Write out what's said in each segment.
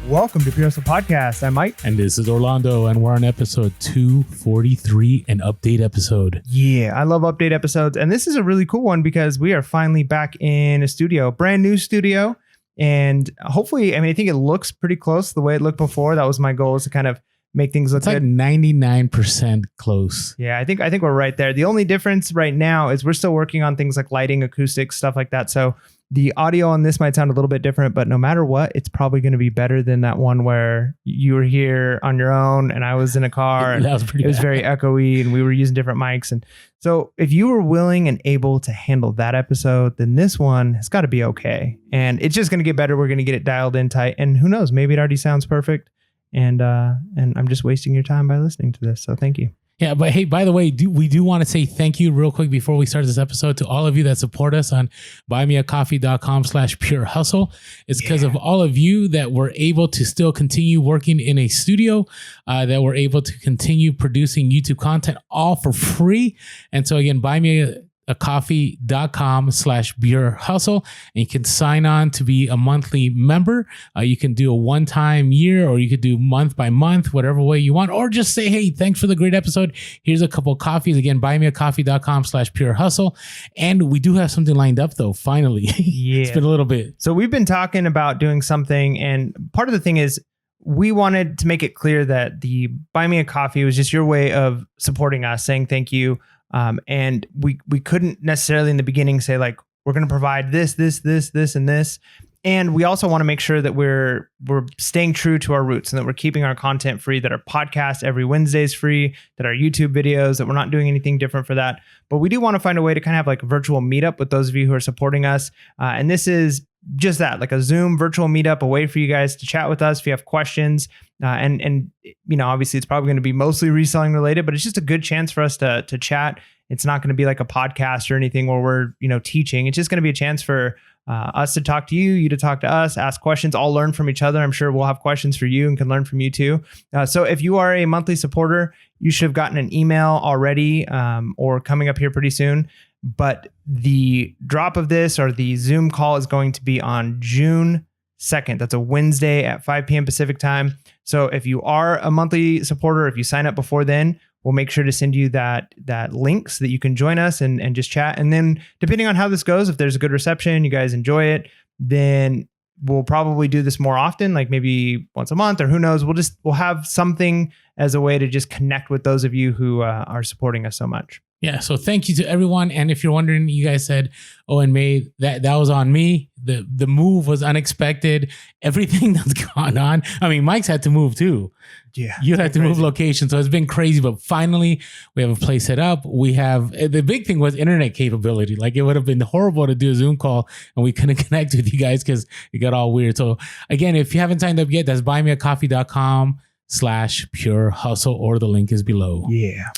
Welcome to Pure Hustle Podcast. I'm Mike. And this is Orlando, and we're on episode 243, an update episode. Yeah, I love update episodes. And this is a really cool one because we are finally back in a studio, brand new studio. And hopefully, I think it looks pretty close to the way it looked before. That was my goal, is to kind of make things look good. Like 99% close. Yeah, I think we're right there. The only difference right now is we're still working on things like lighting, acoustics, stuff like that. So the audio on this might sound a little bit different, but no matter what, it's probably going to be better than that one where you were here on your own and I was in a car. And that was pretty it was bad. very echoey and we were using different mics. And so if you were willing and able to handle that episode, then this one has got to be okay. And it's just going to get better. We're going to get it dialed in tight. And who knows, maybe it already sounds perfect. And I'm just wasting your time by listening to this. So thank you. Yeah, but hey, by the way, we do want to say thank you real quick before we start this episode to all of you that support us on buymeacoffee.com/purehustle. It's because of all of you that we're able to still continue working in a studio, that we're able to continue producing YouTube content all for free. And so again, buymeacoffee.com/purehustle, and you can sign on to be a monthly member. You can do a one-time year, or you could do month by month, whatever way you want, or just say, hey, thanks for the great episode. Here's a couple of coffees. Again, buymeacoffee.com/purehustle. And we do have something lined up though, finally. Yeah. It's been a little bit. So we've been talking about doing something, and part of the thing is we wanted to make it clear that the Buy Me a Coffee was just your way of supporting us, saying thank you. And we couldn't necessarily in the beginning say like, we're going to provide this, and this. And we also want to make sure that we're staying true to our roots and that we're keeping our content free, that our podcast every Wednesday is free, that our YouTube videos, that we're not doing anything different for that. But we do want to find a way to kind of have like a virtual meetup with those of you who are supporting us. And this is just that, like a Zoom virtual meetup, a way for you guys to chat with us if you have questions. And you know, obviously it's probably going to be mostly reselling related, but it's just a good chance for us to chat. It's not going to be like a podcast or anything where we're, teaching. It's just going to be a chance for us to talk to you, you to talk to us, ask questions, all learn from each other. I'm sure we'll have questions for you and can learn from you too. So if you are a monthly supporter, you should have gotten an email already or coming up here pretty soon. But the drop of this or the Zoom call is going to be on June 2nd. That's a Wednesday at 5 p.m. Pacific time. So if you are a monthly supporter, if you sign up before then, we'll make sure to send you that link so that you can join us and just chat. And then depending on how this goes, if there's a good reception, you guys enjoy it, then we'll probably do this more often, like maybe once a month or who knows. We'll have something as a way to just connect with those of you who are supporting us so much. Yeah, so thank you to everyone. And if you're wondering, you guys said, oh, and May, that was on me. The move was unexpected. Everything that's gone on. Mike's had to move too. Yeah, you had to move location. So it's been crazy, but finally we have a place set up. We have, the big thing was internet capability. Like it would have been horrible to do a Zoom call and we couldn't connect with you guys because it got all weird. So again, if you haven't signed up yet, that's buymeacoffee.com/purehustle, or the link is below. Yeah.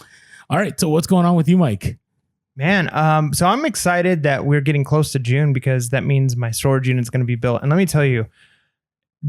All right. So what's going on with you, Mike? Man, so I'm excited that we're getting close to June because that means my storage unit is going to be built. And let me tell you,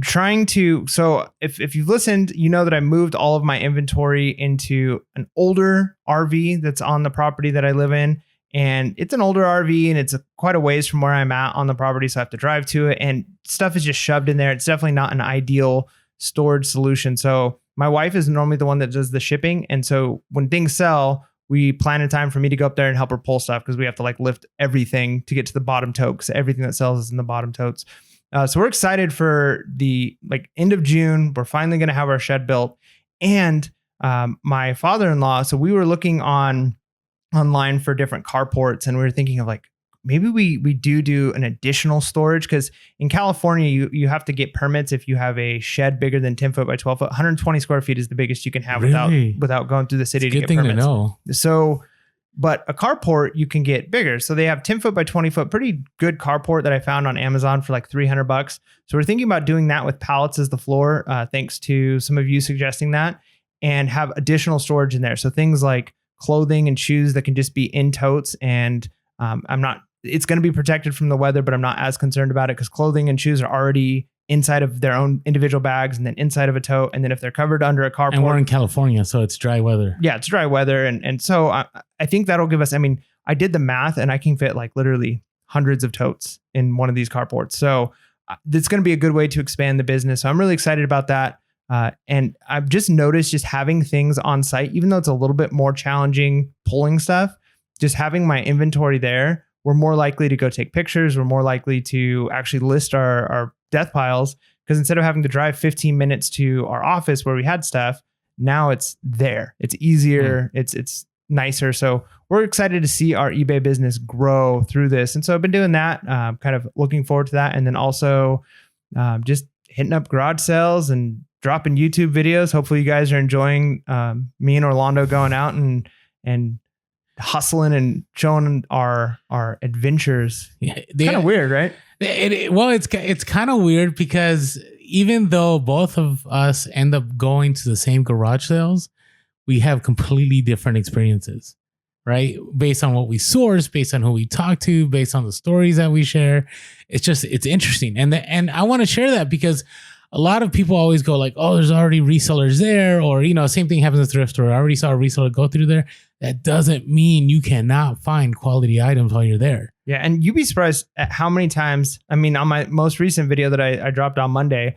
so if you've listened, you know that I moved all of my inventory into an older RV that's on the property that I live in. And it's an older RV and it's quite a ways from where I'm at on the property. So I have to drive to it and stuff is just shoved in there. It's definitely not an ideal storage solution. So my wife is normally the one that does the shipping. And so when things sell, we plan a time for me to go up there and help her pull stuff because we have to like lift everything to get to the bottom tote because everything that sells is in the bottom totes. So we're excited for the end of June. We're finally going to have our shed built. And my father-in-law, so we were looking online for different carports and we were thinking of like, maybe we do an additional storage because in California, you have to get permits if you have a shed bigger than 10 foot by 12 foot. 120 square feet is the biggest you can have without going through the city to get permits. Good thing to know. So, but a carport you can get bigger. So they have 10 foot by 20 foot, pretty good carport that I found on Amazon for like $300. So we're thinking about doing that with pallets as the floor, thanks to some of you suggesting that, and have additional storage in there. So things like clothing and shoes that can just be in totes and it's going to be protected from the weather, but I'm not as concerned about it because clothing and shoes are already inside of their own individual bags and then inside of a tote. And then if they're covered under a carport. And we're in California, so it's dry weather. Yeah, it's dry weather. And so I think that'll give us, I did the math and I can fit like literally hundreds of totes in one of these carports. So it's going to be a good way to expand the business. So I'm really excited about that. And I've just noticed just having things on site, even though it's a little bit more challenging pulling stuff, just having my inventory there, we're more likely to go take pictures. We're more likely to actually list our death piles, because instead of having to drive 15 minutes to our office where we had stuff, now it's there. It's easier. It's nicer. So we're excited to see our eBay business grow through this. And so I've been doing that, kind of looking forward to that. And then also just hitting up garage sales and dropping YouTube videos. Hopefully you guys are enjoying me and Orlando going out and hustling and showing our adventures. Yeah, kind of weird, right? It's kind of weird because even though both of us end up going to the same garage sales, we have completely different experiences, right? Based on what we source, based on who we talk to, based on the stories that we share. It's interesting. And I want to share that because a lot of people always go like, oh, there's already resellers there, or, same thing happens at thrift store. I already saw a reseller go through there. That doesn't mean you cannot find quality items while you're there. Yeah. And you'd be surprised at how many times, on my most recent video that I dropped on Monday,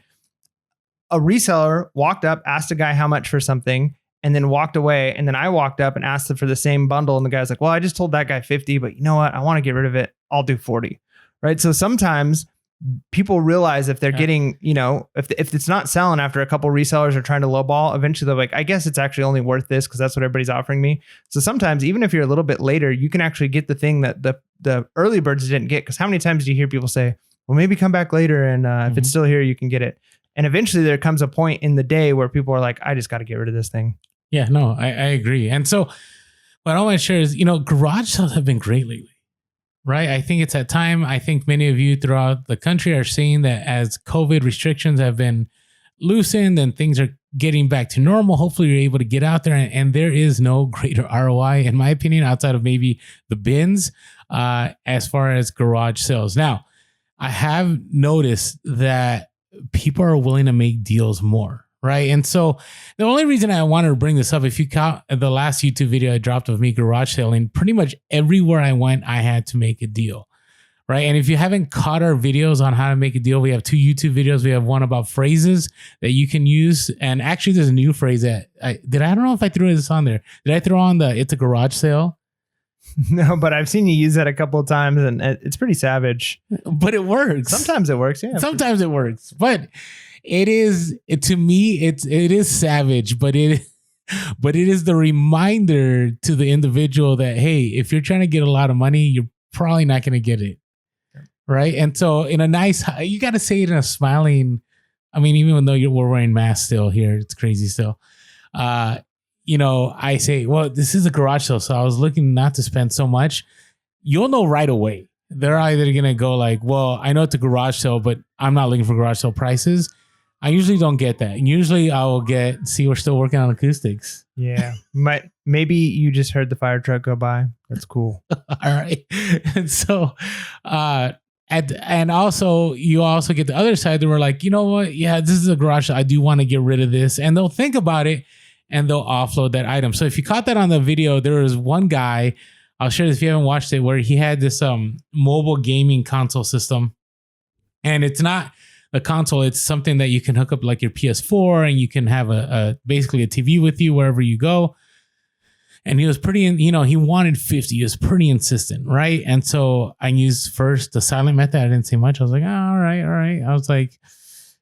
a reseller walked up, asked a guy how much for something, and then walked away. And then I walked up and asked him for the same bundle. And the guy's like, well, I just told that guy 50, but you know what? I want to get rid of it. I'll do 40. Right. So sometimes people realize if they're getting, if it's not selling after a couple resellers are trying to lowball, eventually they're like, I guess it's actually only worth this because that's what everybody's offering me. So sometimes even if you're a little bit later, you can actually get the thing that the early birds didn't get. Because how many times do you hear people say, well, maybe come back later and if it's still here, you can get it. And eventually there comes a point in the day where people are like, I just got to get rid of this thing. Yeah, no, I agree. And so what I want to share is, garage sales have been great lately. Right. I think it's that time. I think many of you throughout the country are seeing that as COVID restrictions have been loosened and things are getting back to normal, hopefully you're able to get out there. And there is no greater ROI, in my opinion, outside of maybe the bins, as far as garage sales. Now, I have noticed that people are willing to make deals more. Right. And so the only reason I wanted to bring this up, if you count the last YouTube video I dropped of me garage selling, pretty much everywhere I went, I had to make a deal. Right. And if you haven't caught our videos on how to make a deal, we have 2 YouTube videos. We have one about phrases that you can use. And actually, there's a new phrase that I don't know if I threw this on there. Did I throw on it's a garage sale? No, but I've seen you use that a couple of times and it's pretty savage. But it works. Sometimes it works. Yeah. Sometimes it works. But to me, it is savage, but it is the reminder to the individual that, hey, if you're trying to get a lot of money, you're probably not going to get it. Right. And so in a nice, you got to say it in a smiling, even though we're wearing masks still here, it's crazy still. I say, well, this is a garage sale, so I was looking not to spend so much. You'll know right away. They're either going to go like, well, I know it's a garage sale, but I'm not looking for garage sale prices. I usually don't get that. And usually I will see we're still working on acoustics. Yeah. Maybe you just heard the fire truck go by. That's cool. All right. And so, and also you also get the other side that we're like, you know what? Yeah, this is a garage. I do want to get rid of this. And they'll think about it and they'll offload that item. So if you caught that on the video, there was one guy, I'll share this if you haven't watched it, where he had this mobile gaming console system. And it's not a console, it's something that you can hook up like your PS4 and you can have basically a TV with you wherever you go. And he was pretty, he wanted 50. He was pretty insistent, right? And so I used first the silent method. I didn't say much. I was like, oh, all right. I was like,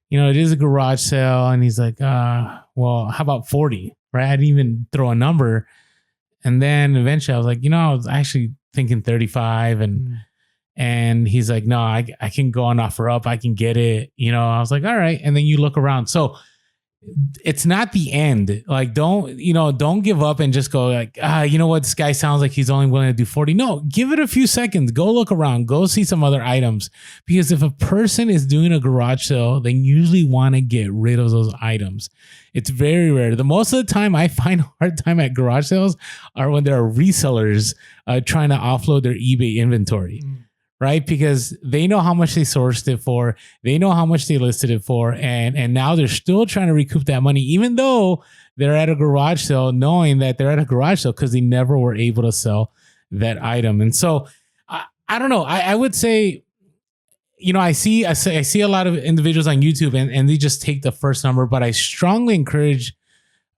it is a garage sale. And he's like, well, how about 40? Right? I didn't even throw a number. And then eventually I was like, I was actually thinking 35 and he's like, no, I can go on offer up. I can get it. I was like, all right. And then you look around. So it's not the end. Like, don't give up and just go like, you know what? This guy sounds like he's only willing to do 40. No, give it a few seconds. Go look around. Go see some other items. Because if a person is doing a garage sale, they usually want to get rid of those items. It's very rare. The most of the time I find a hard time at garage sales are when there are resellers trying to offload their eBay inventory. Right? Because they know how much they sourced it for. They know how much they listed it for. And now they're still trying to recoup that money, even though they're at a garage sale, knowing that they're at a garage sale because they never were able to sell that item. And so I don't know. I would say, I see a lot of individuals on YouTube and they just take the first number, but I strongly encourage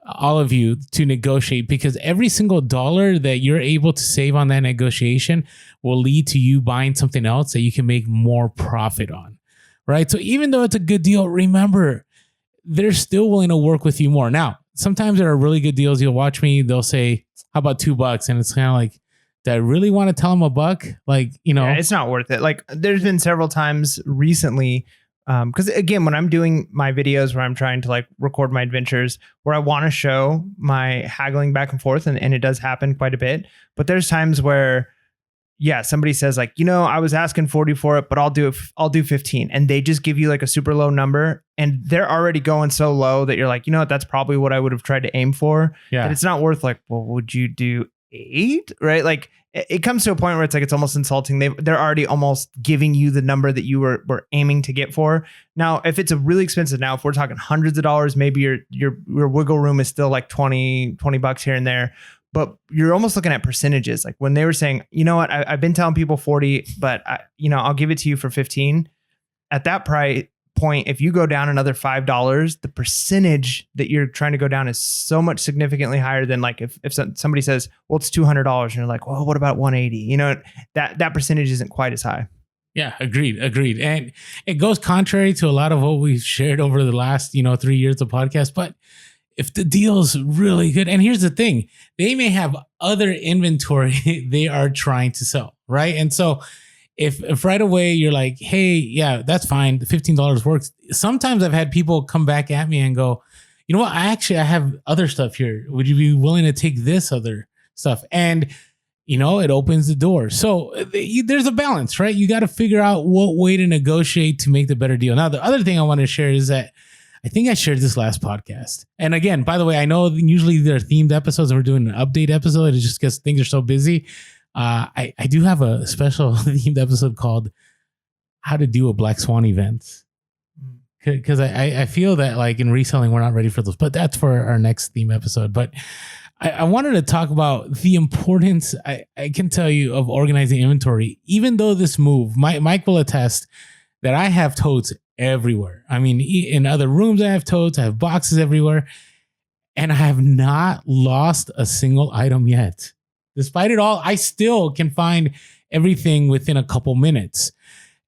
all of you to negotiate, because every single dollar that you're able to save on that negotiation will lead to you buying something else that you can make more profit on, right? So even though it's a good deal, remember, they're still willing to work with you more. Now, sometimes there are really good deals. You'll watch me, they'll say, how about $2? And it's kind of like, do I really want to tell them $1? Like, Yeah, it's not worth it. Like, there's been several times recently, because again, when I'm doing my videos where I'm trying to like record my adventures, where I want to show my haggling back and forth, and it does happen quite a bit. But there's times where, yeah, somebody says like, I was asking 40 for it, but I'll do 15, and they just give you like a super low number, and they're already going so low that you're like, what, that's probably what I would have tried to aim for. Yeah, and it's not worth like, well, would you do 8? Right? Like, it comes to a point where it's like, it's almost insulting. They're already almost giving you the number that you were aiming to get for. Now, if it's a really expensive, now if we're talking hundreds of dollars, maybe your wiggle room is still like $20 here and there, but you're almost looking at percentages. Like when they were saying, what, I've been telling people 40, but I'll give it to you for 15. At that price point, if you go down another $5, the percentage that you're trying to go down is so much significantly higher than like if somebody says, well, it's $200, and you're like, well, what about 180? That percentage isn't quite as high. Yeah, agreed. And it goes contrary to a lot of what we've shared over the last 3 years of podcast. But if the deal's really good, and here's the thing, they may have other inventory they are trying to sell, right? And so if right away you're like, hey, yeah, that's fine, the $15 works. Sometimes I've had people come back at me and go, you know what, I have other stuff here. Would you be willing to take this other stuff? And it opens the door. So there's a balance, right? You got to figure out what way to negotiate to make the better deal. Now, the other thing I want to share is that I think I shared this last podcast. And again, by the way, I know usually they're themed episodes and we're doing an update episode. It's just because things are so busy. I do have a special themed episode called How to Do a Black Swan Event. Because I feel that like in reselling, we're not ready for those, but that's for our next theme episode. But I wanted to talk about the importance, I can tell you, of organizing inventory. Even though this move, Mike will attest that I have totes everywhere. I mean, in other rooms, I have totes, I have boxes everywhere, and I have not lost a single item yet. Despite it all, I still can find everything within a couple minutes.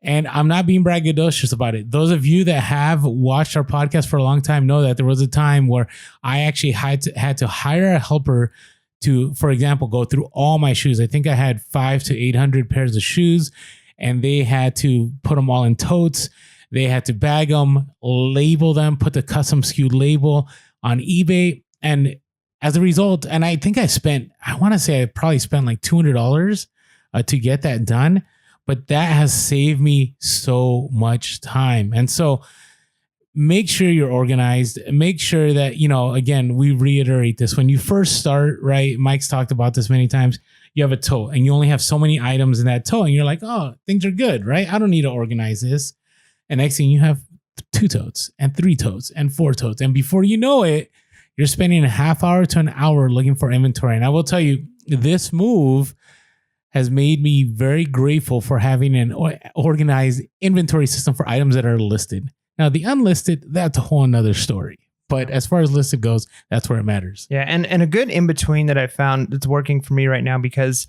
And I'm not being braggadocious about it. Those of you that have watched our podcast for a long time know that there was a time where I actually had to hire a helper to, for example, go through all my shoes. I think I had 500 to 800 pairs of shoes, and they had to put them all in totes. They had to bag them, label them, put the custom SKU label on eBay. And as a result, and I think I want to say I probably spent like $200 to get that done. But that has saved me so much time. And so make sure you're organized. Make sure that, again, we reiterate this. When you first start, right? Mike's talked about this many times. You have a tote and you only have so many items in that tote. And you're like, oh, things are good, right? I don't need to organize this. And next thing you have 2 totes and 3 totes and 4 totes. And before you know it, you're spending a half hour to an hour looking for inventory. And I will tell you, this move has made me very grateful for having an organized inventory system for items that are listed. Now, the unlisted, that's a whole nother story. But as far as listed goes, that's where it matters. Yeah, and a good in-between that I found that's working for me right now, because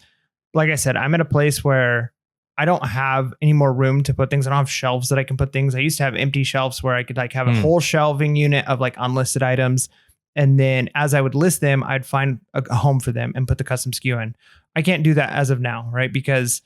like I said, I'm at a place where I don't have any more room to put things. I don't have shelves that I can put things. I used to have empty shelves where I could like have a whole shelving unit of like unlisted items. And then as I would list them, I'd find a home for them and put the custom SKU in. I can't do that as of now, right? Because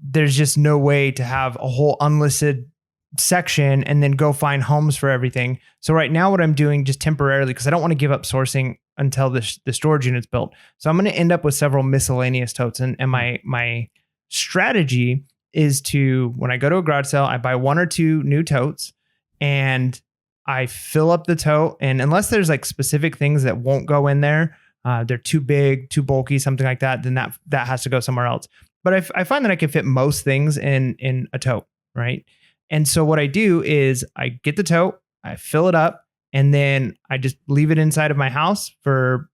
there's just no way to have a whole unlisted section and then go find homes for everything. So right now what I'm doing just temporarily, because I don't want to give up sourcing until the storage unit's built. So I'm going to end up with several miscellaneous totes. And my strategy is to, when I go to a garage sale, I buy 1 or 2 new totes and I fill up the tote. And unless there's like specific things that won't go in there, they're too big, too bulky, something like that, then that has to go somewhere else. But I find that I can fit most things in a tote, right? And so what I do is I get the tote, I fill it up, and then I just leave it inside of my house for,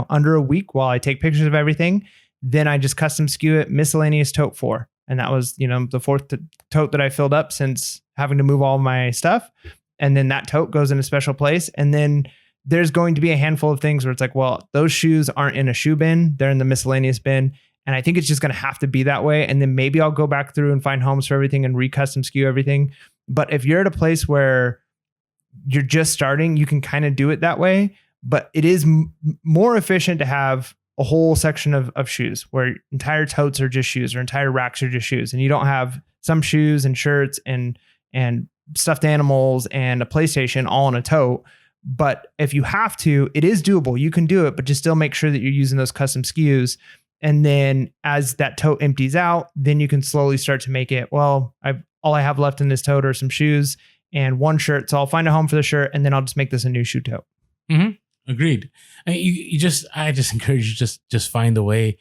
under a week while I take pictures of everything. Then I just custom SKU it, miscellaneous tote 4. And that was, the tote that I filled up since having to move all my stuff. And then that tote goes in a special place. And then there's going to be a handful of things where it's like, well, those shoes aren't in a shoe bin. They're in the miscellaneous bin. And I think it's just going to have to be that way. And then maybe I'll go back through and find homes for everything and recustom SKU everything. But if you're at a place where you're just starting, you can kind of do it that way. But it is more efficient to have a whole section of shoes where entire totes are just shoes or entire racks are just shoes. And you don't have some shoes and shirts and stuffed animals and a PlayStation all in a tote. But if you have to, it is doable. You can do it, but just still make sure that you're using those custom SKUs. And then as that tote empties out, then you can slowly start to make it, well, all I have left in this tote are some shoes and one shirt. So I'll find a home for the shirt and then I'll just make this a new shoe tote. Mm-hmm. Agreed. I just encourage you just find a way.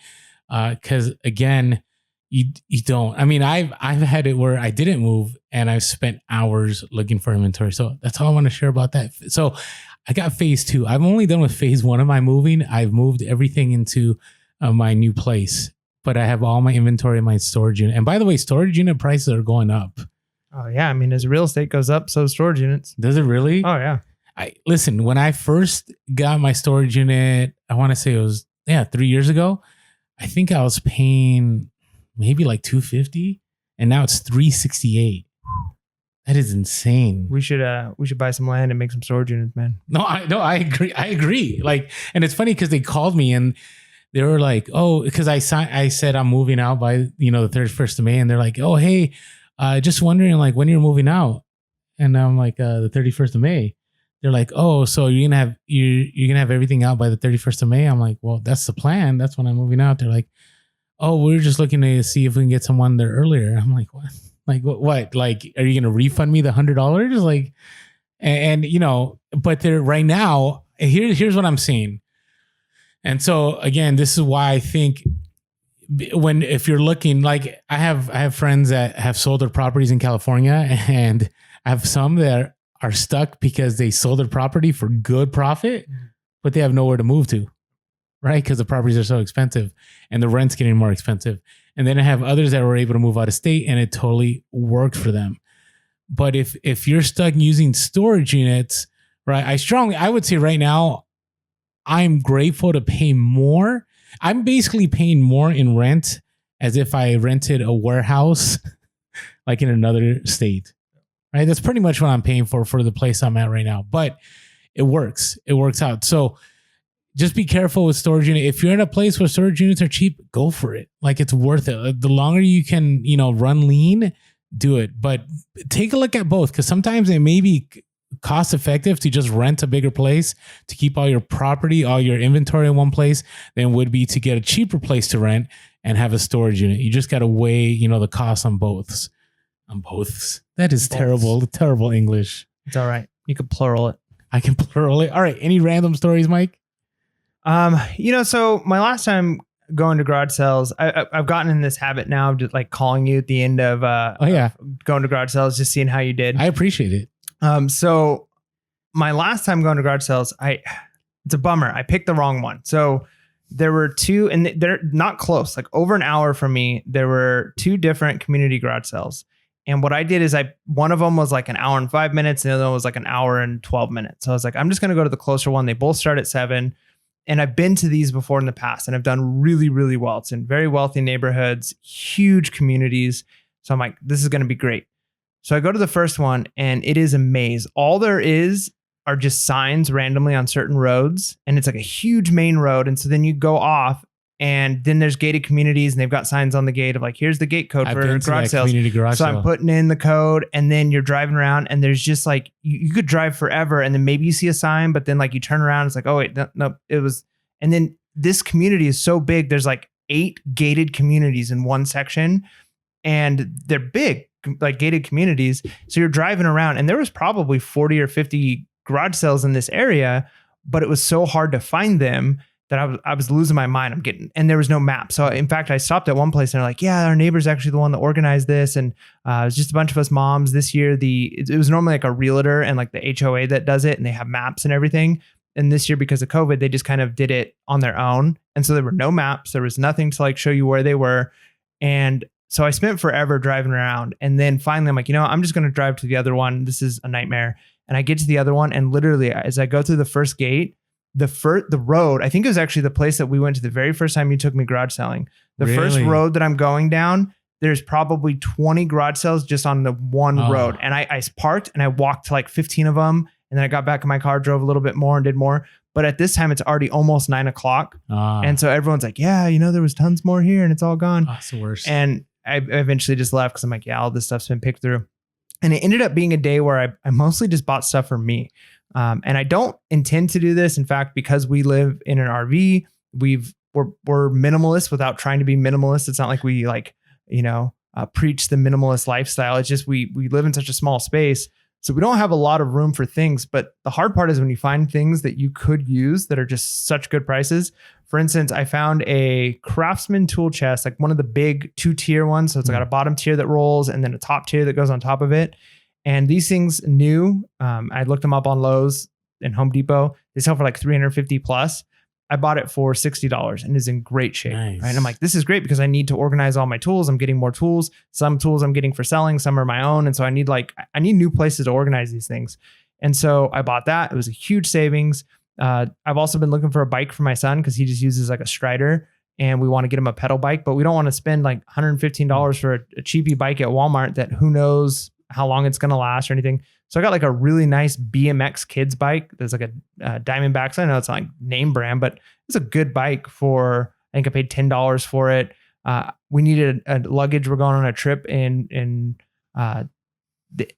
Cause again, you don't, I mean, I've had it where I didn't move and I've spent hours looking for inventory. So that's all I want to share about that. So I got phase 2. I'm only done with phase 1 of my moving. I've moved everything into my new place, but I have all my inventory in my storage unit. And by the way, storage unit prices are going up. Oh yeah. I mean, as real estate goes up, so storage units. Does it really? Oh yeah. Listen, when I first got my storage unit, I want to say it was 3 years ago. I think I was paying maybe like $250, and now it's $368. That is insane. We should buy some land and make some storage units, man. No, I agree. Like, and it's funny because they called me and they were like, oh, because I said I'm moving out by the 31st of May, and they're like, oh, hey, just wondering like when you're moving out, and I'm like the 31st of May. They're like, oh, so you're gonna have everything out by the 31st of May. I'm like, well, that's the plan. That's when I'm moving out. They're like, oh, we're just looking to see if we can get someone there earlier. I'm like, what? Like what? Like, are you gonna refund me the $100? Like, and but they're right now. Here's what I'm seeing. And so again, this is why I think if you're looking, like I have friends that have sold their properties in California, and I have some that are stuck because they sold their property for good profit, but they have nowhere to move to, right? Because the properties are so expensive and the rent's getting more expensive. And then I have others that were able to move out of state and it totally worked for them. But if you're stuck using storage units, right? I would say right now, I'm grateful to pay more. I'm basically paying more in rent as if I rented a warehouse like in another state. Right. That's pretty much what I'm paying for the place I'm at right now. But it works. It works out. So just be careful with storage unit. If you're in a place where storage units are cheap, go for it. Like it's worth it. The longer you can, run lean, do it. But take a look at both, because sometimes it may be cost effective to just rent a bigger place to keep all your property, all your inventory in one place than would be to get a cheaper place to rent and have a storage unit. You just got to weigh, the cost on both. That is terrible English. It's all right. You can plural it. I can plural it. All right. Any random stories, Mike? So my last time going to garage sales, I've gotten in this habit now of just like calling you at the end of going to garage sales, just seeing how you did. I appreciate it. So my last time going to garage sales, it's a bummer. I picked the wrong one. So there were two, and they're not close, like over an hour from me. There were two different community garage sales. And what I did is one of them was like an hour and 5 minutes. And the other one was like an hour and 12 minutes. So I was like, I'm just going to go to the closer one. They both start at 7. And I've been to these before in the past and I've done really, really well. It's in very wealthy neighborhoods, huge communities. So I'm like, this is going to be great. So I go to the first one and it is a maze. All there is are just signs randomly on certain roads. And it's like a huge main road. And so then you go off and then there's gated communities and they've got signs on the gate of like, here's the gate code for garage sales. So I'm putting in the code and then you're driving around and there's just like, you could drive forever and then maybe you see a sign, but then like you turn around, it's like, oh wait, no, it was. And then this community is so big. There's like 8 gated communities in one section and they're big, like gated communities. So you're driving around and there was probably 40 or 50 garage sales in this area, but it was so hard to find them that I was losing my mind. And there was no map. So in fact, I stopped at one place and they're like, yeah, our neighbor's actually the one that organized this. And it was just a bunch of us moms this year. It was normally like a realtor and like the HOA that does it and they have maps and everything. And this year, because of COVID, they just kind of did it on their own. And so there were no maps. There was nothing to like show you where they were. And so I spent forever driving around. And then finally I'm like, I'm just going to drive to the other one. This is a nightmare. And I get to the other one. And literally as I go through the first gate, the road, I think it was actually the place that we went to the very first time you took me garage selling. The first road that I'm going down, there's probably 20 garage sales just on the one road. And I parked and I walked to like 15 of them. And then I got back in my car, drove a little bit more and did more. But at this time, it's already almost 9:00. And so everyone's like, yeah, there was tons more here and it's all gone. That's the worst. And I eventually just left because I'm like, yeah, all this stuff's been picked through. And it ended up being a day where I mostly just bought stuff for me. And I don't intend to do this. In fact, because we live in an RV, we're minimalist without trying to be minimalist. It's not like we preach the minimalist lifestyle. It's just we live in such a small space. So we don't have a lot of room for things, but the hard part is when you find things that you could use that are just such good prices. For instance, I found a Craftsman tool chest, like one of the big 2-tier ones. So it's got a bottom tier that rolls and then a top tier that goes on top of it. And these things new, I looked them up on Lowe's and Home Depot. They sell for like $350 plus. I bought it for $60 and is in great shape. Nice. Right? And I'm like, this is great because I need to organize all my tools. I'm getting more tools. Some tools I'm getting for selling, some are my own. And so I need new places to organize these things. And so I bought that. It was a huge savings. I've also been looking for a bike for my son because he just uses like a Strider and we want to get him a pedal bike, but we don't want to spend like $115 for a cheapy bike at Walmart that who knows how long it's going to last or anything. So I got like a really nice BMX kids bike. There's like a Diamondbacks. I know it's not like name brand, but it's a good bike for, I think I paid $10 for it. We needed a luggage. We're going on a trip in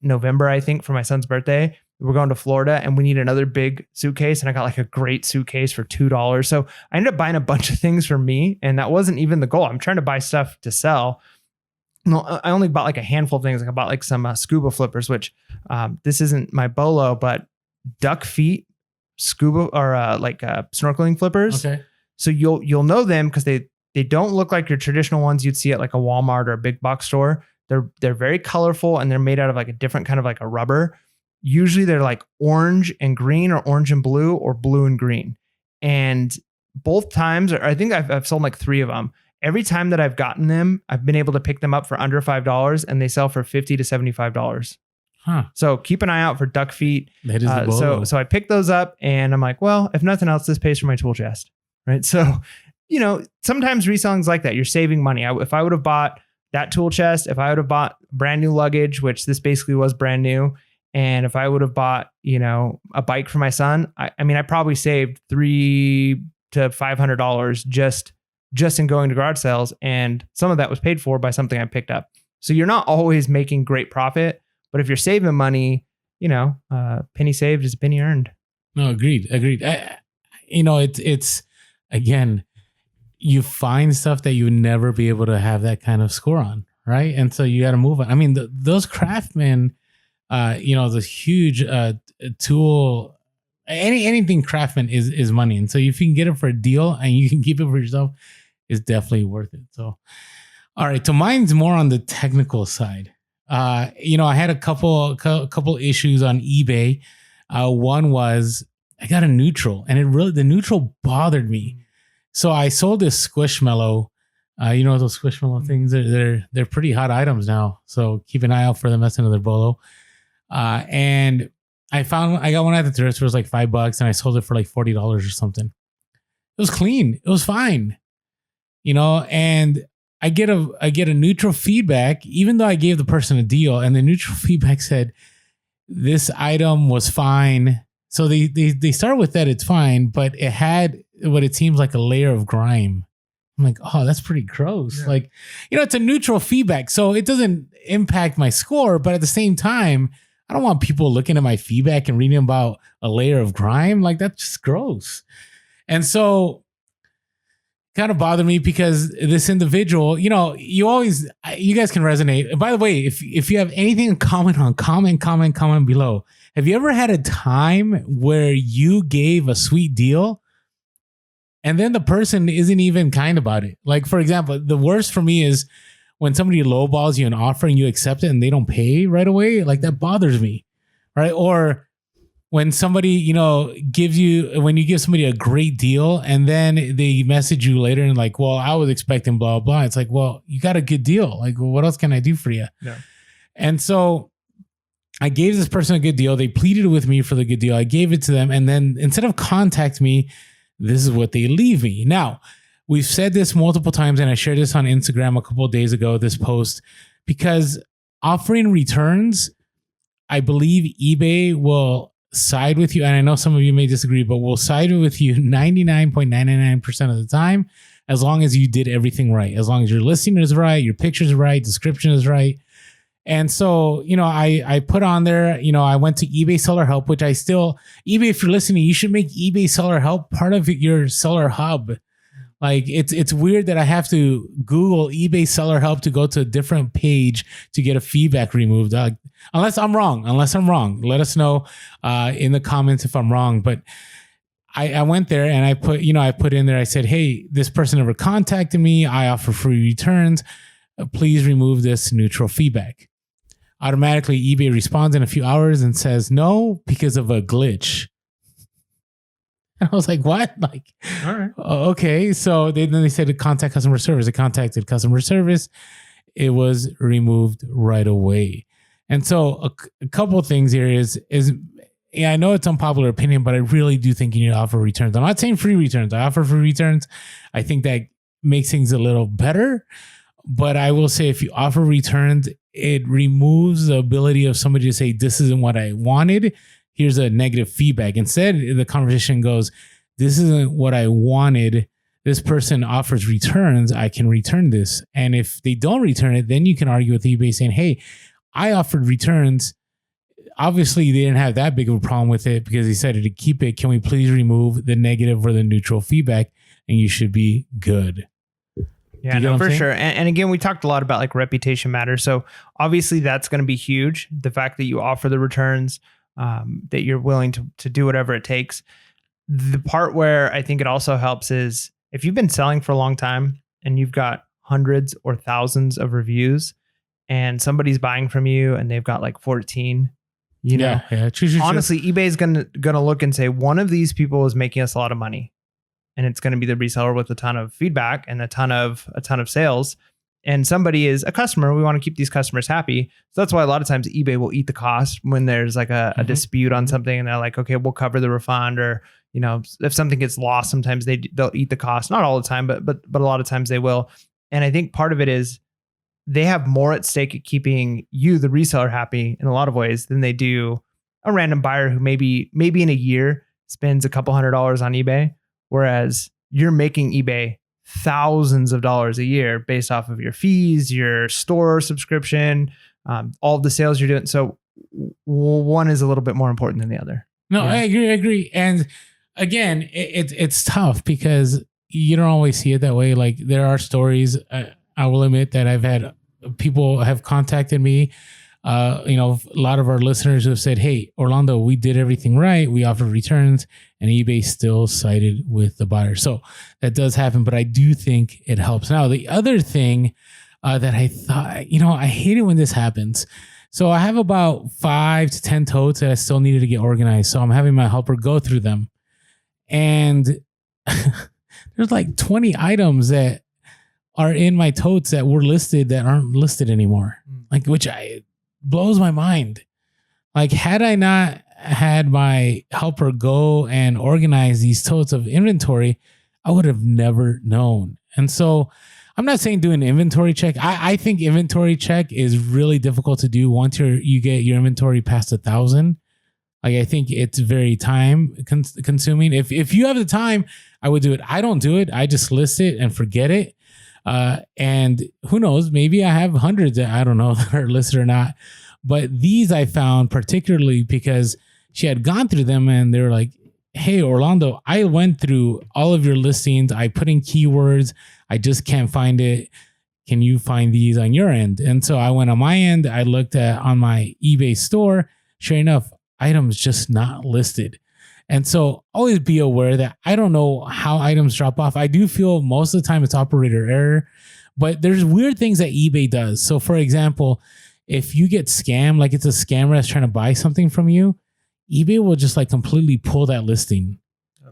November, I think, for my son's birthday. We're going to Florida and we need another big suitcase. And I got like a great suitcase for $2. So I ended up buying a bunch of things for me. And that wasn't even the goal. I'm trying to buy stuff to sell. No, I only bought like a handful of things. Like I bought like some scuba flippers, which this isn't my Bolo, but duck feet scuba or snorkeling flippers. Okay. So you'll know them because they don't look like your traditional ones you'd see at like a Walmart or a big box store. They're very colorful and they're made out of like a different kind of like a rubber. Usually they're like orange and green or orange and blue or blue and green. And both times, or I think I've sold like 3 of them. Every time that I've gotten them, I've been able to pick them up for under $5 and they sell for $50 to $75. Huh. So keep an eye out for duck feet. That is the Bolo. So I picked those up and I'm like, well, if nothing else, this pays for my tool chest. Right. So, sometimes reselling's like that. You're saving money. If I would have bought that tool chest, if I would have bought brand new luggage, which this basically was brand new. And if I would have bought, a bike for my son, I probably saved $300 to $500 just in going to garage sales. And some of that was paid for by something I picked up. So you're not always making great profit, but if you're saving money, penny saved is a penny earned. No, agreed. It's again, you find stuff that you would never be able to have that kind of score on. Right. And so you got to move on. Those Craftsman, the huge tool, anything Craftsman is money. And so if you can get it for a deal and you can keep it for yourself, it's definitely worth it. So, all right. So mine's more on the technical side. I had a couple issues on eBay. One was I got a neutral and the neutral bothered me. So I sold this Squishmallow. Those Squishmallow things, they're pretty hot items now. So keep an eye out for them. That's another Bolo. And I got one at the thrift store. It was like $5 and I sold it for like $40 or something. It was clean. It was fine. And I get a neutral feedback, even though I gave the person a deal, and the neutral feedback said, this item was fine. So they start with that it's fine, but it had what it seems like a layer of grime. I'm like, oh, that's pretty gross. Yeah. Like, it's a neutral feedback. So it doesn't impact my score, but at the same time, I don't want people looking at my feedback and reading about a layer of grime. Like, that's just gross. And so kind of bothered me because this individual, you guys can resonate. And by the way, if you have anything in common on comment below. Have you ever had a time where you gave a sweet deal and then the person isn't even kind about it? Like, for example, the worst for me is when somebody lowballs you an offer and you accept it and they don't pay right away. Like, that bothers me. Right. Or when somebody, when you give somebody a great deal and then they message you later and like, well, I was expecting blah, blah. It's like, well, you got a good deal. Like, well, what else can I do for you? Yeah. And so I gave this person a good deal. They pleaded with me for the good deal. I gave it to them. And then instead of contact me, this is what they leave me. Now, we've said this multiple times, and I shared this on Instagram a couple of days ago, this post, because offering returns, I believe eBay will side with you. And I know some of you may disagree, but will side with you 99.999% of the time, as long as you did everything right, as long as your listing is right, your picture is right, description is right. And so, I put on there, I went to eBay Seller Help, which eBay, if you're listening, you should make eBay Seller Help part of your seller hub. Like it's weird that I have to Google eBay Seller Help to go to a different page to get a feedback removed. Unless I'm wrong, let us know in the comments if I'm wrong. But I went there and I put in there, I said, hey, this person never contacted me. I offer free returns. Please remove this neutral feedback. Automatically, eBay responds in a few hours and says no because of a glitch. I was like, what? Like, all right. Okay. So then they said to contact customer service. I contacted customer service. It was removed right away. And so a couple of things here is I know it's unpopular opinion, but I really do think you need to offer returns. I'm not saying free returns. I offer free returns. I think that makes things a little better. But I will say if you offer returns, it removes the ability of somebody to say, this isn't what I wanted. Here's a negative feedback. Instead, the conversation goes, this isn't what I wanted. This person offers returns. I can return this. And if they don't return it, then you can argue with eBay saying, hey, I offered returns. Obviously, they didn't have that big of a problem with it because he said to keep it. Can we please remove the negative or the neutral feedback? And you should be good. Yeah, no, for sure. And again, we talked a lot about like reputation matters. So obviously that's going to be huge. The fact that you offer the returns, that you're willing to do whatever it takes. The part where I think it also helps is if you've been selling for a long time and you've got hundreds or thousands of reviews and somebody's buying from you and they've got like 14, honestly, eBay is going to look and say, one of these people is making us a lot of money. And it's going to be the reseller with a ton of feedback and a ton of sales. And somebody is a customer. We want to keep these customers happy. So that's why a lot of times eBay will eat the cost when there's like a dispute on something and they're like, okay, we'll cover the refund, or, if something gets lost, sometimes they'll eat the cost. Not all the time, but a lot of times they will. And I think part of it is they have more at stake at keeping you, the reseller, happy in a lot of ways than they do a random buyer who maybe in a year spends a couple $100s on eBay. Whereas you're making eBay thousands of dollars a year based off of your fees, your store subscription, all the sales you're doing. So one is a little bit more important than the other. No, yeah. I agree. And again, it's tough because you don't always see it that way. Like there are stories, I will admit that I've had people have contacted me. A lot of our listeners have said, hey, Orlando, we did everything right. We offered returns and eBay still sided with the buyer. So that does happen, but I do think it helps. Now, the other thing that I thought, I hate it when this happens. So I have about 5 to 10 totes that I still needed to get organized. So I'm having my helper go through them. And there's like 20 items that are in my totes that were listed that aren't listed anymore. Like, which blows my mind. Like, had I not had my helper go and organize these totes of inventory, I would have never known. And so I'm not saying do an inventory check. I think inventory check is really difficult to do once you get your inventory past 1,000. Like, I think it's very time consuming. If you have the time, I would do it. I don't do it. I just list it and forget it. And who knows, maybe I have hundreds that I don't know that are listed or not. But these I found particularly because she had gone through them and they were like, hey, Orlando, I went through all of your listings. I put in keywords. I just can't find it. Can you find these on your end? And so I went on my end. I looked on my eBay store. Sure enough, items just not listed. And so always be aware that I don't know how items drop off. I do feel most of the time it's operator error, but there's weird things that eBay does. So for example, if you get scammed, like it's a scammer that's trying to buy something from you, eBay will just like completely pull that listing.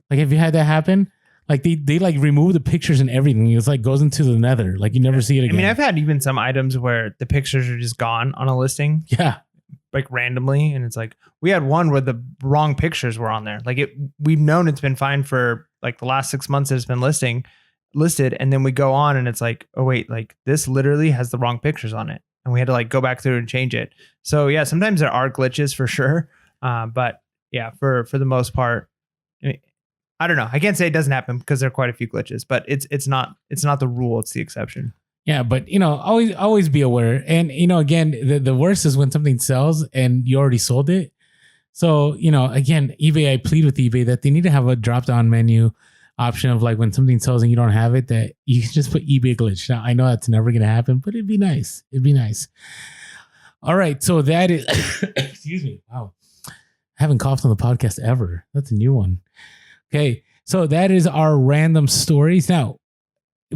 Like, have you had that happen? Like they like remove the pictures and everything. It's like goes into the nether. Like you never see it again. I mean, I've had even some items where the pictures are just gone on a listing. Yeah. Like randomly. And it's like, we had one where the wrong pictures were on there. Like we've known it's been fine for like the last 6 months that it's been listed. And then we go on and it's like, oh wait, like this literally has the wrong pictures on it. And we had to like go back through and change it. So yeah, sometimes there are glitches for sure. But yeah, for the most part, I don't know. I can't say it doesn't happen because there are quite a few glitches, but it's not the rule. It's the exception. Yeah, but always be aware. And again, the worst is when something sells and you already sold it. So again, eBay, I plead with eBay that they need to have a drop down menu option of like when something sells and you don't have it, that you can just put eBay glitch. Now I know that's never gonna happen, but it'd be nice. All right, so that is excuse me. Wow, I haven't coughed on the podcast ever. That's a new one. Okay, so that is our random stories. Now,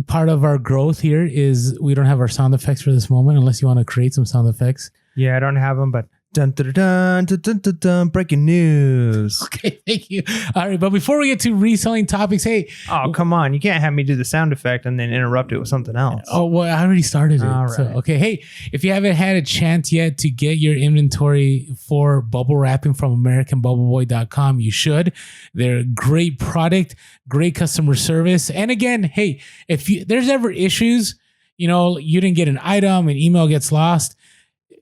part of our growth here is we don't have our sound effects for this moment, unless you want to create some sound effects. Yeah, I don't have them, but dun, dun, dun, dun, dun, dun, dun, breaking news. Okay, thank you. All right, but before we get to reselling topics, hey. Oh, come on. You can't have me do the sound effect and then interrupt it with something else. Oh, well, I already started it. All right. So, okay, hey, if you haven't had a chance yet to get your inventory for bubble wrapping from AmericanBubbleBoy.com, you should. They're a great product, great customer service. And again, hey, if there's ever issues, you didn't get an item, an email gets lost,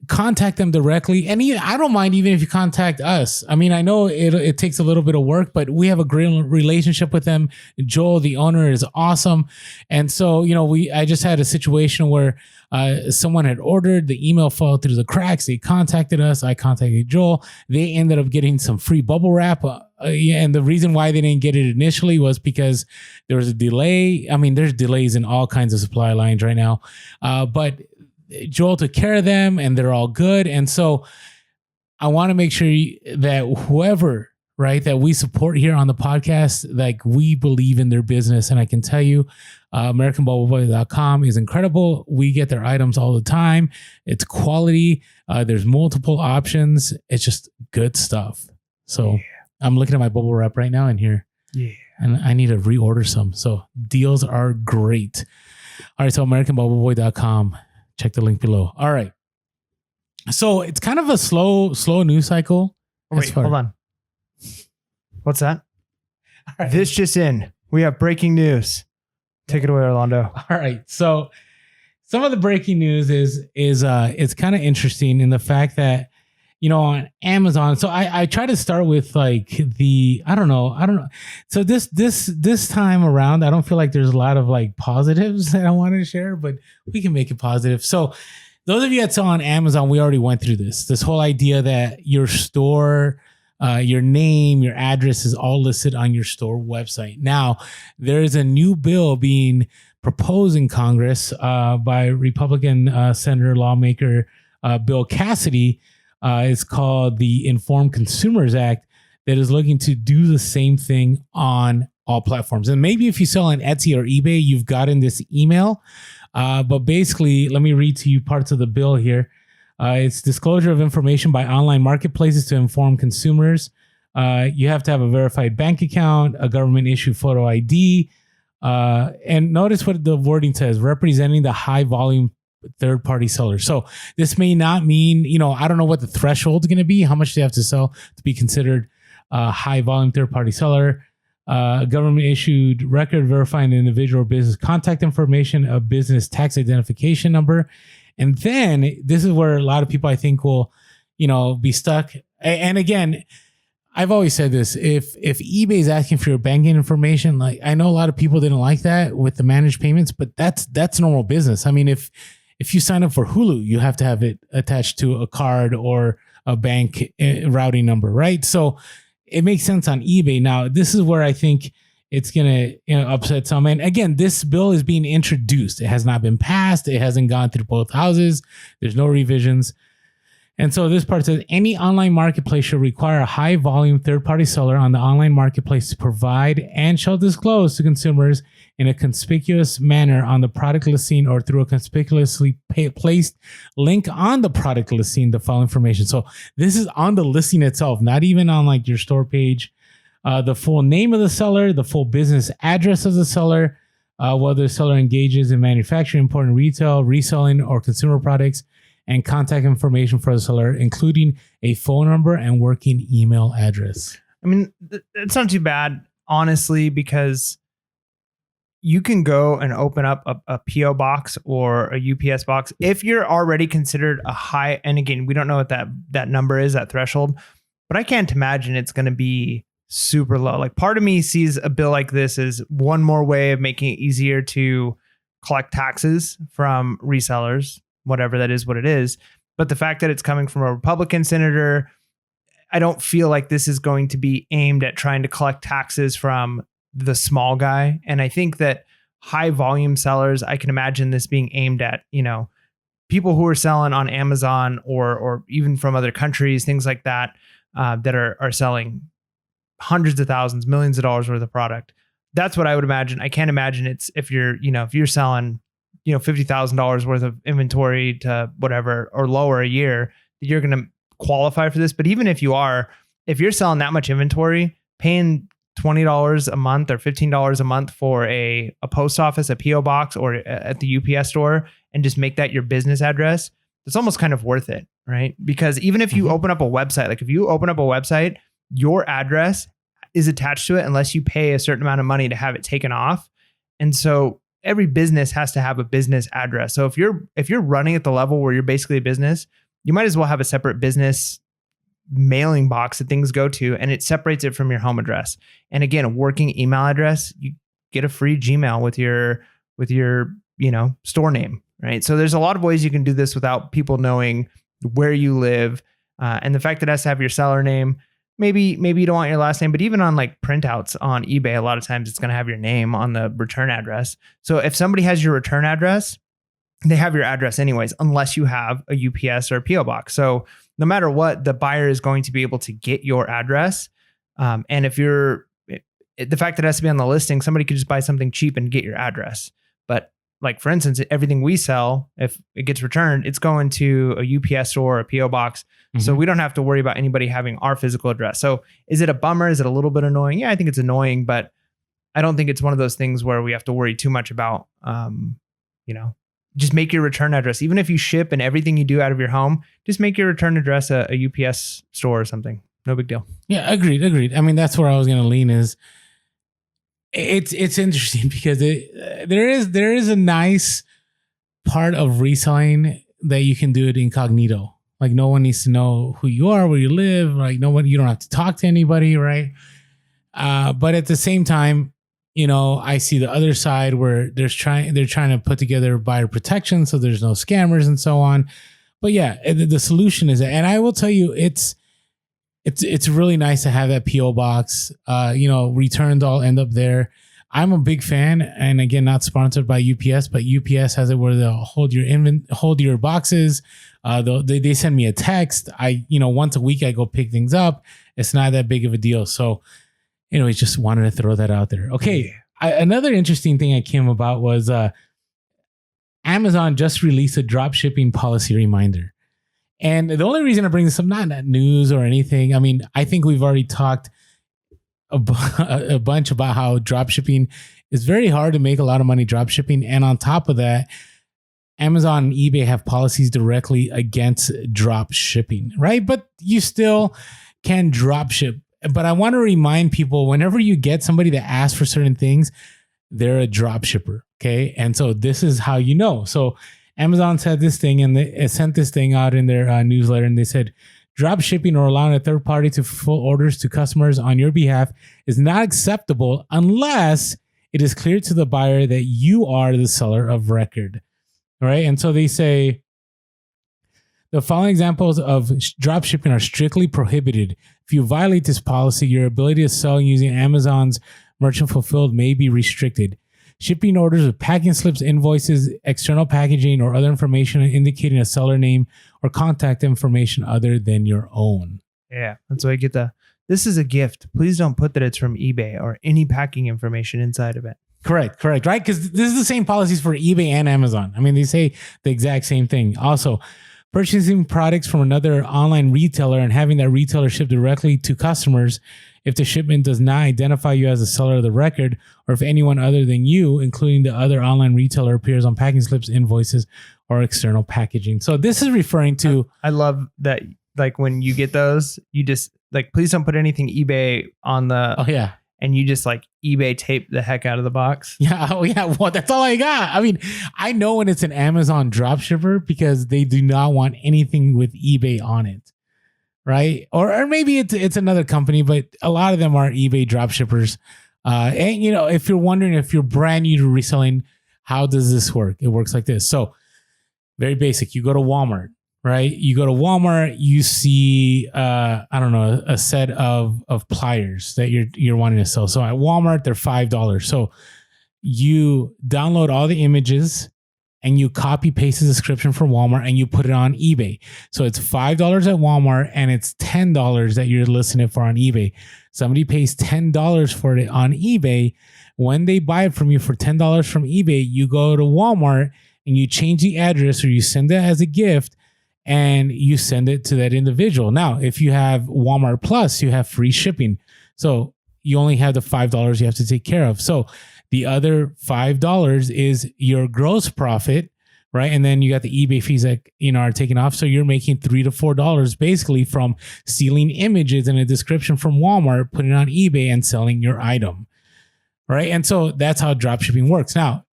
contact them directly. And I don't mind even if you contact us. I mean, I know it takes a little bit of work, but we have a great relationship with them. Joel, the owner, is awesome. And so, I just had a situation where someone had ordered, the email fell through the cracks. They contacted us. I contacted Joel. They ended up getting some free bubble wrap. And the reason why they didn't get it initially was because there was a delay. I mean, there's delays in all kinds of supply lines right now. But Joel took care of them and they're all good. And so I want to make sure that whoever, right, that we support here on the podcast, like we believe in their business. And I can tell you, AmericanBubbleBoy.com is incredible. We get their items all the time. It's quality. There's multiple options. It's just good stuff. So I'm looking at my bubble wrap right now in here. Yeah. And I need to reorder some. So deals are great. All right. So AmericanBubbleBoy.com. Check the link below. All right. So it's kind of a slow news cycle. Oh, wait, hold on. What's that? All right. This just in. We have breaking news. Take it away, Orlando. All right. So some of the breaking news is it's kind of interesting in the fact that, on Amazon. So I try to start with like I don't know. So this time around, I don't feel like there's a lot of like positives that I want to share, but we can make it positive. So those of you that saw on Amazon, we already went through this whole idea that your store, your name, your address is all listed on your store website. Now there is a new bill being proposed in Congress by Republican Senator lawmaker Bill Cassidy. It's called the Informed Consumers Act, that is looking to do the same thing on all platforms. And maybe if you sell on Etsy or eBay, you've gotten this email. But basically, let me read to you parts of the bill here. It's disclosure of information by online marketplaces to inform consumers. You have to have a verified bank account, a government issued photo ID. And notice what the wording says: representing the high volume third-party sellers. So this may not mean, I don't know what the threshold is going to be, how much they have to sell to be considered a high-volume third-party seller. Government-issued record verifying the individual or business contact information, a business tax identification number. And then this is where a lot of people, I think, will, be stuck. And again, I've always said this: if eBay is asking for your banking information, like I know a lot of people didn't like that with the managed payments, but that's normal business. I mean, if you sign up for Hulu, you have to have it attached to a card or a bank routing number, right? So it makes sense on eBay. Now, this is where I think it's going to upset some. And again, this bill is being introduced. It has not been passed. It hasn't gone through both houses. There's no revisions. And so this part says any online marketplace should require a high volume third-party seller on the online marketplace to provide and shall disclose to consumers in a conspicuous manner on the product listing or through a conspicuously placed link on the product listing the following information. So this is on the listing itself, not even on like your store page. The full name of the seller, the full business address of the seller, whether the seller engages in manufacturing, importing, retail, reselling, or consumer products, and contact information for the seller, including a phone number and working email address. I mean, it's not too bad, honestly, because you can go and open up a PO box or a UPS box if you're already considered a high. And again, we don't know what that number is, that threshold, but I can't imagine it's going to be super low. Like, part of me sees a bill like this as one more way of making it easier to collect taxes from resellers, whatever that is, what it is. But the fact that it's coming from a Republican senator, I don't feel like this is going to be aimed at trying to collect taxes from the small guy. And I think that high volume sellers, I can imagine this being aimed at, people who are selling on Amazon or even from other countries, things like that, that are selling hundreds of thousands, millions of dollars worth of product. That's what I would imagine. I can't imagine it's if you're selling, $50,000 worth of inventory to whatever or lower a year, that you're going to qualify for this. But even if you're selling that much inventory, paying $20 a month or $15 a month for a post office, a PO box, or at the UPS store, and just make that your business address, it's almost kind of worth it, right? Because even if you open up a website, like if you open up a website, your address is attached to it unless you pay a certain amount of money to have it taken off. And so every business has to have a business address. So if you're running at the level where you're basically a business, you might as well have a separate business mailing box that things go to, and it separates it from your home address. And again, a working email address, you get a free Gmail with your store name, right? So there's a lot of ways you can do this without people knowing where you live. And the fact that it has to have your seller name, maybe you don't want your last name, but even on like printouts on eBay, a lot of times it's going to have your name on the return address. So if somebody has your return address, they have your address anyways, unless you have a UPS or a PO box. So no matter what, the buyer is going to be able to get your address. And if the fact that it has to be on the listing, somebody could just buy something cheap and get your address. But like, for instance, everything we sell, if it gets returned, it's going to a UPS store or a PO box. Mm-hmm. So we don't have to worry about anybody having our physical address. So is it a bummer? Is it a little bit annoying? Yeah, I think it's annoying, but I don't think it's one of those things where we have to worry too much about, just make your return address. Even if you ship and everything you do out of your home, just make your return address a UPS store or something. No big deal. Yeah, agreed. I mean, that's where I was going to lean is it's interesting because there is a nice part of reselling that you can do it incognito. Like, no one needs to know who you are, where you live. Like, you don't have to talk to anybody, right? But at the same time, I see the other side where they're trying to put together buyer protection so there's no scammers and so on. But yeah, the solution is, and I will tell you, it's really nice to have that PO box. Returns all end up there. I'm a big fan, and again, not sponsored by UPS, but UPS has it where they'll hold your boxes. They send me a text. Once a week I go pick things up. It's not that big of a deal. So, anyways, just wanted to throw that out there. Okay, another interesting thing I came about was Amazon just released a drop shipping policy reminder. And the only reason I bring this up, not news or anything, I mean, I think we've already talked a bunch about how drop shipping is very hard to make a lot of money drop shipping. And on top of that, Amazon and eBay have policies directly against drop shipping, right? But you still can drop ship. But I want to remind people, whenever you get somebody that asks for certain things, they're a drop shipper. Okay. And so this is how you know. So Amazon said this thing, and they sent this thing out in their newsletter, and they said, drop shipping or allowing a third party to fulfill orders to customers on your behalf is not acceptable unless it is clear to the buyer that you are the seller of record. All right. And so they say, the following examples of drop shipping are strictly prohibited. If you violate this policy, your ability to sell using Amazon's merchant fulfilled may be restricted. Shipping orders with packing slips, invoices, external packaging, or other information indicating a seller name or contact information other than your own. Yeah, that's why I get this is a gift. Please don't put that it's from eBay or any packing information inside of it. Correct. Right. Because this is the same policies for eBay and Amazon. I mean, they say the exact same thing. Also, purchasing products from another online retailer and having that retailer ship directly to customers if the shipment does not identify you as the seller of the record, or if anyone other than you, including the other online retailer, appears on packing slips, invoices, or external packaging. So this is referring to... I love that, like, when you get those, you just, like, please don't put anything eBay on the... Oh, yeah. And you just, like, eBay tape the heck out of the box. Yeah. Oh, yeah. Well, that's all I got. I mean, I know when it's an Amazon dropshipper because they do not want anything with eBay on it. Right. Or maybe it's another company, but a lot of them are eBay dropshippers. And, you know, if you're wondering if you're brand new to reselling, how does this work? It works like this. So very basic. You go to Walmart, right? You go to Walmart, you see, I don't know, a set of pliers that you're wanting to sell. So at Walmart, they're $5. So you download all the images and you copy paste the description from Walmart and you put it on eBay. So it's $5 at Walmart and it's $10 that you're listing it for on eBay. Somebody pays $10 for it on eBay. When they buy it from you for $10 from eBay, you go to Walmart and you change the address or you send it as a gift and you send it to that individual. Now, if you have Walmart Plus, you have free shipping. So you only have the $5 you have to take care of. So the other $5 is your gross profit, right? And then you got the eBay fees that, you know, are taken off. So you're making $3 to $4 basically from stealing images and a description from Walmart, putting it on eBay and selling your item, right? And so that's how dropshipping works. Now,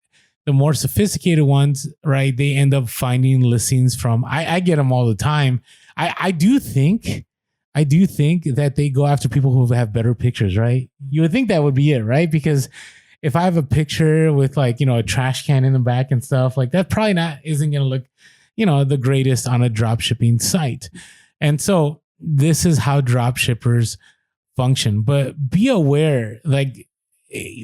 the more sophisticated ones, right? They end up finding listings from, I get them all the time. I do think that they go after people who have better pictures, right? You would think that would be it, right? Because if I have a picture with, like, you know, a trash can in the back and stuff, like that probably isn't going to look, you know, the greatest on a drop shipping site. And so this is how drop shippers function. But be aware, like,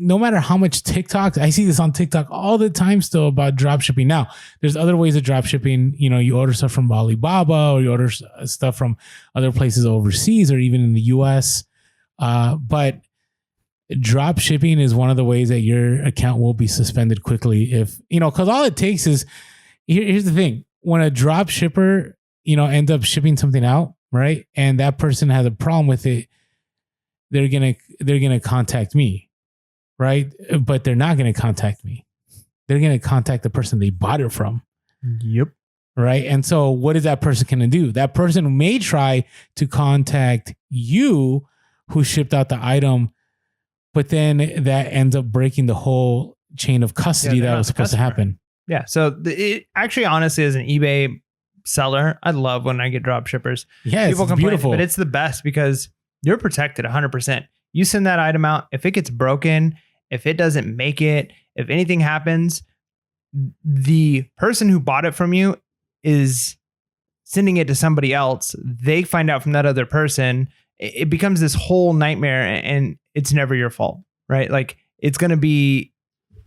no matter how much TikTok, I see this on TikTok all the time still about drop shipping. Now, there's other ways of drop shipping. You know, you order stuff from Alibaba or you order stuff from other places overseas or even in the US. But drop shipping is one of the ways that your account will be suspended quickly if, you know, because all it takes is, here's the thing. When a drop shipper, you know, ends up shipping something out, right? And that person has a problem with it, they're gonna contact me, right? But they're not gonna contact me. They're gonna contact the person they bought it from. Yep. Right. And so what is that person gonna do? That person may try to contact you who shipped out the item, but then that ends up breaking the whole chain of custody that was supposed to happen. Yeah. So it actually, honestly, as an eBay seller, I love when I get drop shippers. Yeah, people it's complain, beautiful. but it's the best because you're protected 100%. You send that item out. If it gets broken, if it doesn't make it, if anything happens, the person who bought it from you is sending it to somebody else. They find out from that other person. It becomes this whole nightmare and it's never your fault, right? Like, it's going to be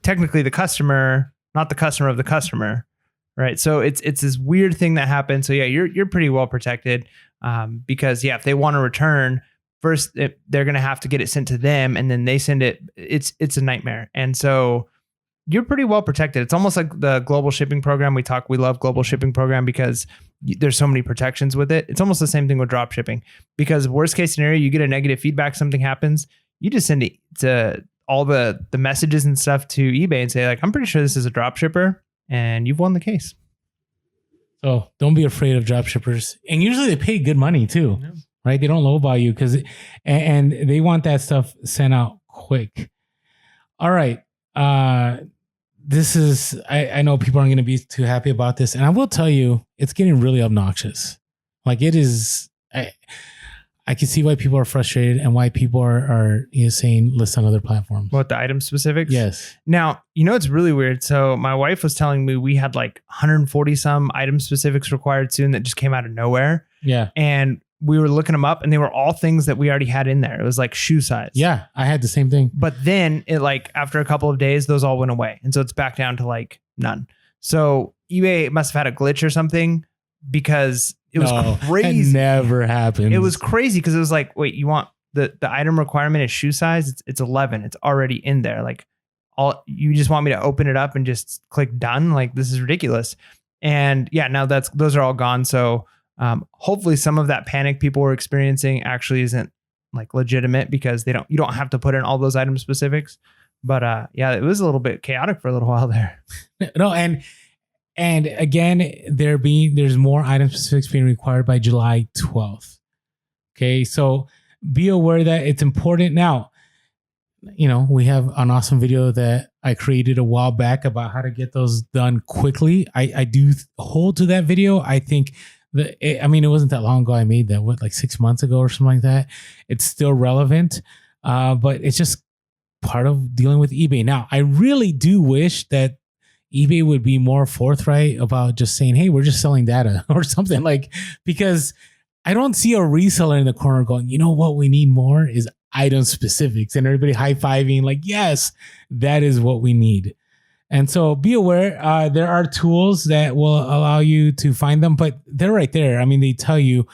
technically the customer, not the customer of the customer, right? So it's this weird thing that happens. So yeah, you're pretty well protected because if they want to return, first they're going to have to get it sent to them and then they send it. It's a nightmare. And so you're pretty well protected. It's almost like the global shipping program. We love global shipping program because there's so many protections with it. It's almost the same thing with drop shipping because worst case scenario, you get a negative feedback, something happens, you just send it to all the messages and stuff to eBay and say, like, I'm pretty sure this is a drop shipper and you've won the case. So don't be afraid of drop shippers. And usually they pay good money too, right? They don't lowball you and they want that stuff sent out quick. All right. This is, I know people aren't going to be too happy about this. And I will tell you, it's getting really obnoxious. Like, it is, I can see why people are frustrated and why people are saying list on other platforms. What, the item specifics? Yes. Now, you know, it's really weird. So my wife was telling me we had like 140 some item specifics required soon that just came out of nowhere. Yeah. And we were looking them up and they were all things that we already had in there. It was like shoe size. Yeah. I had the same thing. But then it, like, after a couple of days, those all went away. And so it's back down to like none. So eBay must have had a glitch or something because it was crazy. It never happened. It was crazy because it was like, wait, you want the item requirement is shoe size? It's 11. It's already in there. Like, all you just want me to open it up and just click done. Like, this is ridiculous. And yeah, now those are all gone. So hopefully some of that panic people were experiencing actually isn't like legitimate, because you don't have to put in all those item specifics. But yeah, it was a little bit chaotic for a little while there. No, and again, there's more item specifics being required by July 12th. Okay, so be aware that it's important. Now, we have an awesome video that I created a while back about how to get those done quickly. I do hold to that video. I think it wasn't that long ago I made that, like 6 months ago or something like that. It's still relevant, but it's just part of dealing with eBay. Now, I really do wish that eBay would be more forthright about just saying, hey, we're just selling data or something, like, because I don't see a reseller in the corner going, you know what we need more is item specifics, and everybody high-fiving like, yes, that is what we need. And so be aware, there are tools that will allow you to find them, but they're right there. I mean, they tell you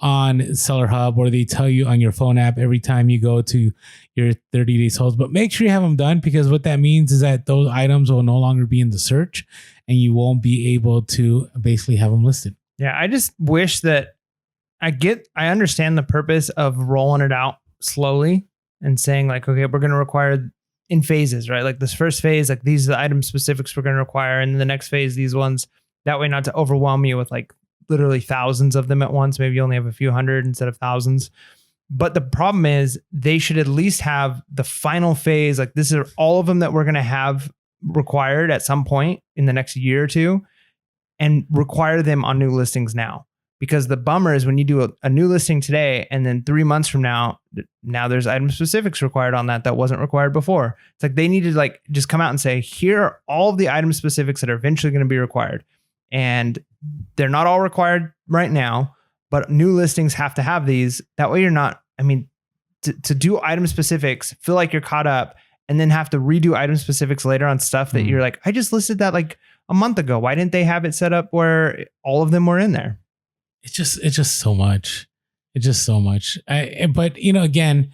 on Seller Hub, or they tell you on your phone app every time you go to your 30-day solds. But make sure you have them done, because what that means is that those items will no longer be in the search, and you won't be able to basically have them listed. Yeah, I just wish that I understand the purpose of rolling it out slowly and saying like, okay, we're going to require in phases, right? Like this first phase, like these are the item specifics we're going to require. And then the next phase, these ones, that way not to overwhelm you with like literally thousands of them at once. Maybe you only have a few hundred instead of thousands. But the problem is they should at least have the final phase. Like, this are all of them that we're going to have required at some point in the next year or two, and require them on new listings now. Because the bummer is when you do a new listing today, and then 3 months from now there's item specifics required on that wasn't required before. It's like they need to like just come out and say, here are all of the item specifics that are eventually going to be required. And they're not all required right now, but new listings have to have these. That way you're not, to do item specifics, feel like you're caught up, and then have to redo item specifics later on stuff that you're like, I just listed that like a month ago. Why didn't they have it set up where all of them were in there? It's just so much. It's just so much. But again,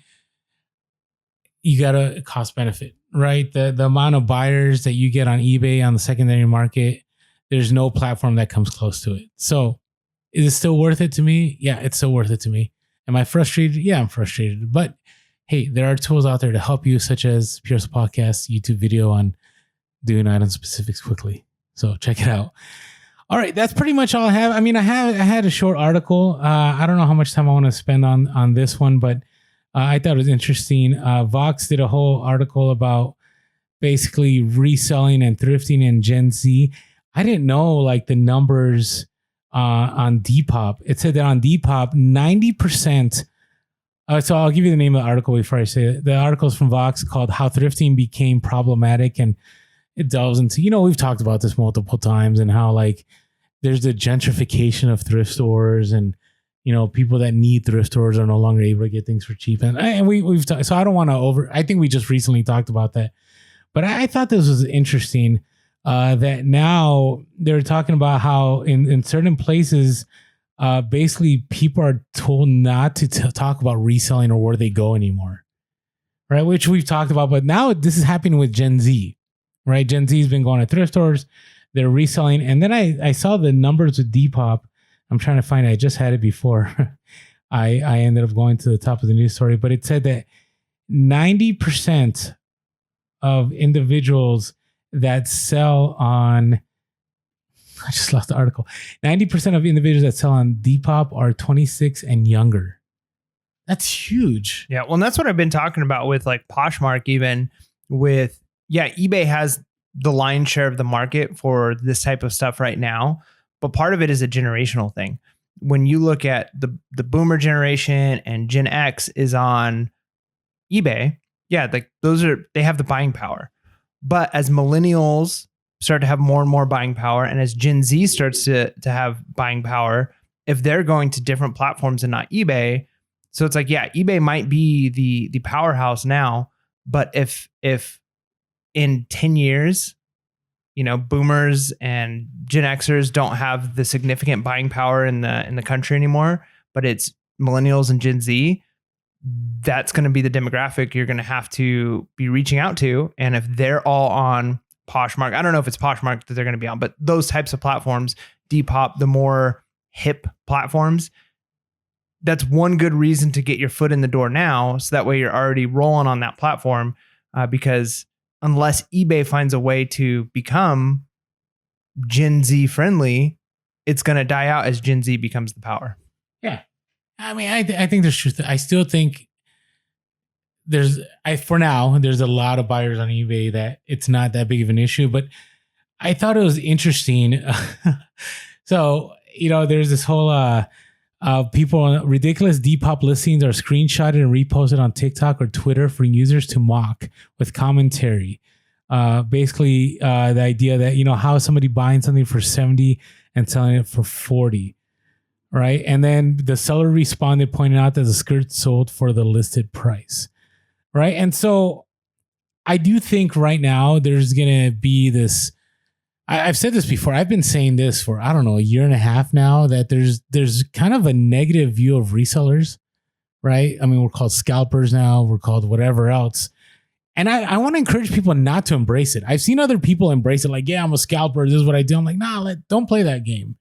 you got to cost benefit, right? The amount of buyers that you get on eBay on the secondary market, there's no platform that comes close to it. So is it still worth it to me? Yeah, it's still worth it to me. Am I frustrated? Yeah, I'm frustrated. But hey, there are tools out there to help you, such as Pierce Podcast, YouTube video on doing item specifics quickly. So check it out. All right, that's pretty much all I have. I had a short article. I don't know how much time I want to spend on this one, but I thought it was interesting. Vox did a whole article about basically reselling and thrifting in Gen Z. I didn't know like the numbers on Depop. It said that on Depop, 90%. So I'll give you the name of the article before I say it. The article is from Vox called "How Thrifting Became Problematic," and it delves into, we've talked about this multiple times, and how like there's the gentrification of thrift stores, and people that need thrift stores are no longer able to get things for cheap. And we've talked, so I don't want to I think we just recently talked about that, but I thought this was interesting that now they're talking about how in certain places, basically people are told not to talk about reselling or where they go anymore, right? Which we've talked about, but now this is happening with Gen Z. Right, Gen Z has been going to thrift stores, they're reselling, and then I saw the numbers with Depop. I'm trying to find it. I just had it before. I ended up going to the top of the news story, but it said that 90% of individuals that sell on, I just lost the article. 90% of individuals that sell on Depop are 26 and younger. That's huge. Yeah, well, and that's what I've been talking about with like Poshmark, even with. Yeah, eBay has the lion's share of the market for this type of stuff right now, but part of it is a generational thing. When you look at the boomer generation and Gen X is on eBay, yeah, like they have the buying power. But as millennials start to have more and more buying power, and as Gen Z starts to have buying power, if they're going to different platforms and not eBay, so it's like, yeah, eBay might be the powerhouse now, but if in 10 years, boomers and Gen Xers don't have the significant buying power in the country anymore, but it's millennials and Gen Z, that's going to be the demographic you're going to have to be reaching out to. And if they're all on Poshmark, I don't know if it's Poshmark that they're going to be on, but those types of platforms, Depop, the more hip platforms, that's one good reason to get your foot in the door now. So that way you're already rolling on that platform, because unless eBay finds a way to become Gen Z friendly, it's going to die out as Gen Z becomes the power. Yeah. I mean, I think there's truth. I still think for now, there's a lot of buyers on eBay that it's not that big of an issue, but I thought it was interesting. So, there's this whole, ridiculous Depop listings are screenshotted and reposted on TikTok or Twitter for users to mock with commentary. Basically, the idea that, how is somebody buying something for 70 and selling it for 40, right? And then the seller responded, pointing out that the skirt sold for the listed price, right? And so I do think right now there's going to be this, I've said this before, I've been saying this for, I don't know, a year and a half now, that there's kind of a negative view of resellers, right? I mean, we're called scalpers now, we're called whatever else. And I want to encourage people not to embrace it. I've seen other people embrace it, like, yeah, I'm a scalper, this is what I do. I'm like, nah, don't play that game.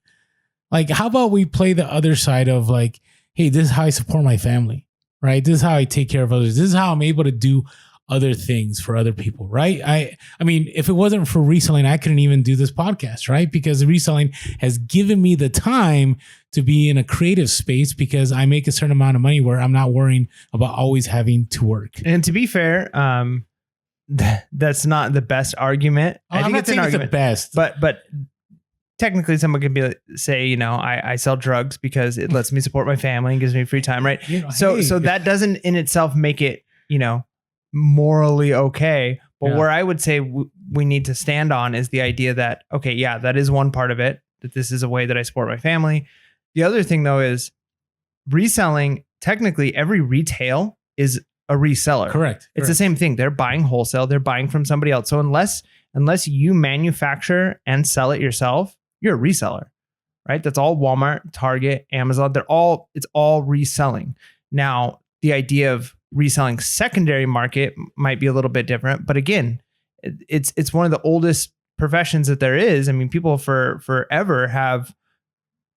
Like, how about we play the other side of like, hey, this is how I support my family, right? This is how I take care of others. This is how I'm able to do other things for other people, right? I mean, if it wasn't for reselling, I couldn't even do this podcast, right? Because reselling has given me the time to be in a creative space because I make a certain amount of money where I'm not worrying about always having to work. And to be fair, that's not the best argument. I think it's an argument, the best, but technically someone could say, I sell drugs because it lets me support my family and gives me free time, right? So that doesn't in itself make it, morally okay. But where I would say we need to stand on is the idea that, okay, yeah, that is one part of it, that this is a way that I support my family. The other thing though is reselling. Technically every retail is a reseller. Correct. It's the same thing. They're buying wholesale. They're buying from somebody else. So unless you manufacture and sell it yourself, you're a reseller, right? That's all Walmart, Target, Amazon. It's all reselling. Now, the idea of reselling secondary market might be a little bit different, but again, it's one of the oldest professions that there is. I mean, people for forever have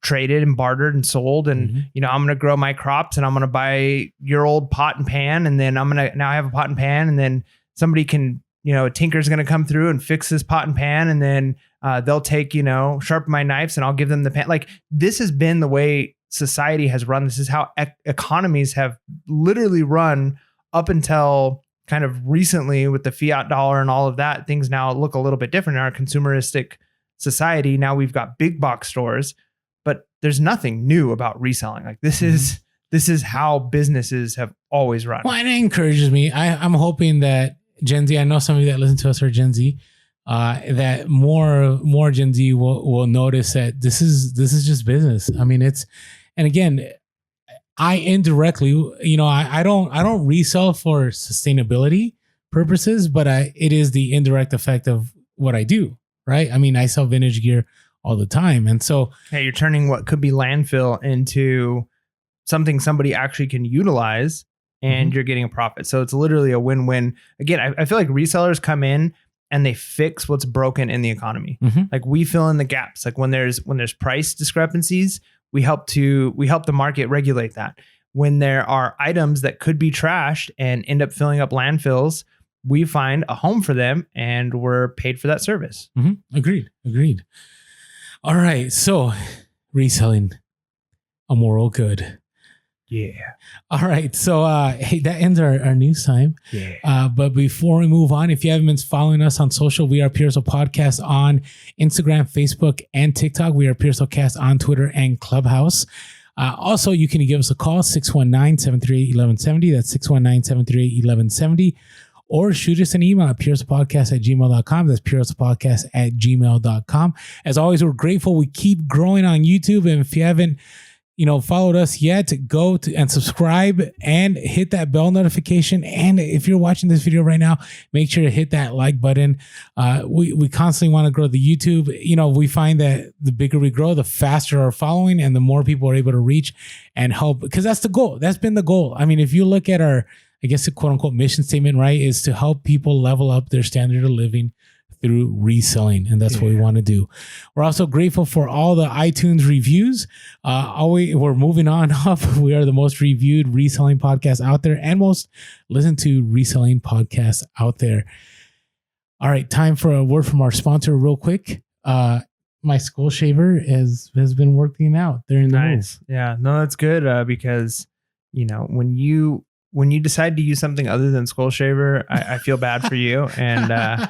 traded and bartered and sold, and I'm going to grow my crops and I'm going to buy your old pot and pan, and then now I have a pot and pan, and then somebody can, a tinker's going to come through and fix this pot and pan, and then they'll take, sharpen my knives and I'll give them the pan. Like, this has been the way society has run. This is how economies have literally run up until kind of recently with the fiat dollar and all of that. Things now look a little bit different in our consumeristic society. Now we've got big box stores, but there's nothing new about reselling. Like, this is how businesses have always run. Well, and it encourages me. I'm hoping that Gen Z, I know some of you that listen to us are Gen Z, that more Gen Z will notice that this is just business. I mean, and again, I indirectly, I don't resell for sustainability purposes, but it is the indirect effect of what I do, right? I mean, I sell vintage gear all the time. And so, hey, you're turning what could be landfill into something somebody actually can utilize, and you're getting a profit. So it's literally a win-win. Again, I feel like resellers come in and they fix what's broken in the economy. Like, we fill in the gaps. Like, when there's price discrepancies, we help the market regulate that. When there are items that could be trashed and end up filling up landfills, we find a home for them and we're paid for that service. Agreed. All right. So, reselling, a moral good. Yeah. All right. So, hey, that ends our news time. Yeah. But before we move on, if you haven't been following us on social, we are PHP Podcast on Instagram, Facebook, and TikTok. We are PHP Cast on Twitter and Clubhouse. Also, you can give us a call, 619-738-1170. That's 619-738-1170. Or shoot us an email at PHPpodcast@gmail.com. That's PHPpodcast@gmail.com. As always, we're grateful. We keep growing on YouTube. And if you haven't followed us yet, go to and subscribe and hit that bell notification. And if you're watching this video right now, make sure to hit that like button. We constantly want to grow the YouTube. We find that the bigger we grow, the faster our following and the more people are able to reach and help, because that's the goal. That's been the goal. I mean, if you look at our, I guess the quote unquote mission statement, right, is to help people level up their standard of living through reselling. And that's what we want to do. We're also grateful for all the iTunes reviews. We're moving on up. We are the most reviewed reselling podcast out there and most listened to reselling podcast out there. All right. Time for a word from our sponsor real quick. My skull shaver has been working out. They're in the nice. Yeah, no, that's good because, when you decide to use something other than skull shaver, I feel bad for you. And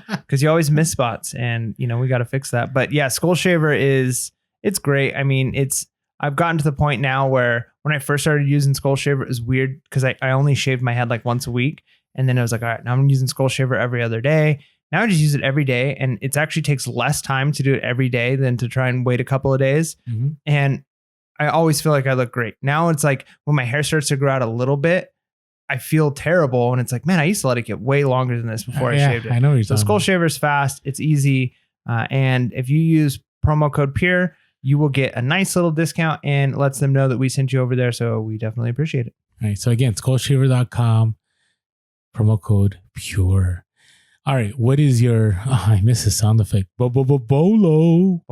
because you always miss spots and, we got to fix that. But yeah, skull shaver it's great. I mean, I've gotten to the point now where when I first started using skull shaver, it was weird because I only shaved my head like once a week. And then I was like, all right, now I'm using skull shaver every other day. Now I just use it every day. And it actually takes less time to do it every day than to try and wait a couple of days. Mm-hmm. And I always feel like I look great. Now it's like when my hair starts to grow out a little bit, I feel terrible. And it's like, man, I used to let it get way longer than this before I shaved it. I know what you're so skull about. shaver is fast. It's easy. And if you use promo code PURE, you will get a nice little discount and lets them know that we sent you over there. So we definitely appreciate it. All right. So again, skullshaver.com, promo code PURE. All right. What is your, I miss the sound effect. Bolo. Bolo.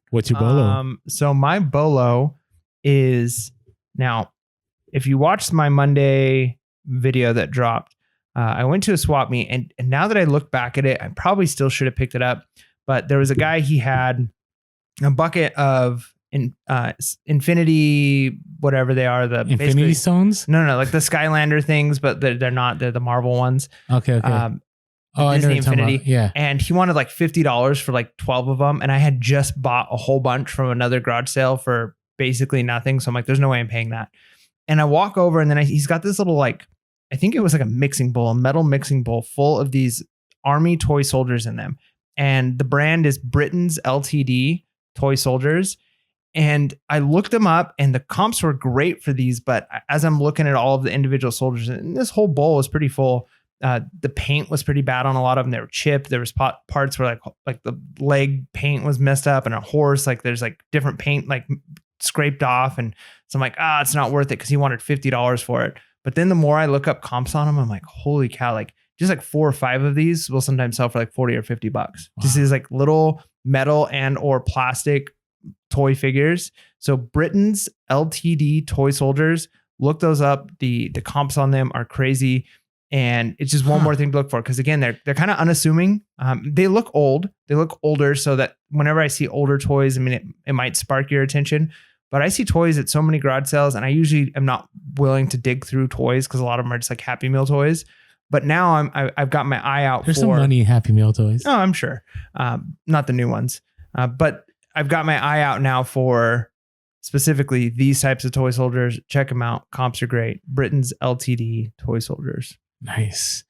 What's your Bolo? So my Bolo is, now, if you watched my Monday video that dropped, I went to a swap meet and now that I look back at it, I probably still should have picked it up. But there was a guy, he had a bucket of infinity, whatever they are. The Infinity Stones? No, like the Skylander things, but they're not. They're the Marvel ones. Okay. I know Infinity. Yeah. And he wanted like $50 for like 12 of them. And I had just bought a whole bunch from another garage sale for basically nothing. So I'm like, there's no way I'm paying that. And I walk over and then he's got this little, like, I think it was like a mixing bowl, a metal mixing bowl full of these army toy soldiers in them. And the brand is Britain's Ltd toy soldiers. And I looked them up and the comps were great for these. But as I'm looking at all of the individual soldiers, and this whole bowl was pretty full, the paint was pretty bad on a lot of them. They were chipped. There was parts where like the leg paint was messed up, and a horse, like there's like different paint, like scraped off. And so I'm like, it's not worth it because he wanted $50 for it. But then the more I look up comps on them, I'm like, holy cow, like just like 4 or 5 of these will sometimes sell for like $40 or $50. Wow. Just these like little metal and or plastic toy figures. So Britain's Ltd toy soldiers, look those up. The comps on them are crazy. And it's just one more thing to look for. Because again, they're kind of unassuming. They look old. They look older, so that whenever I see older toys, I mean, it might spark your attention. But I see toys at so many garage sales, and I usually am not willing to dig through toys because a lot of them are just like Happy Meal toys. But now I've got my eye out There's some money in Happy Meal toys. Oh, I'm sure. Not the new ones. But I've got my eye out now for specifically these types of toy soldiers. Check them out. Comps are great. Britain's Ltd toy soldiers. Nice.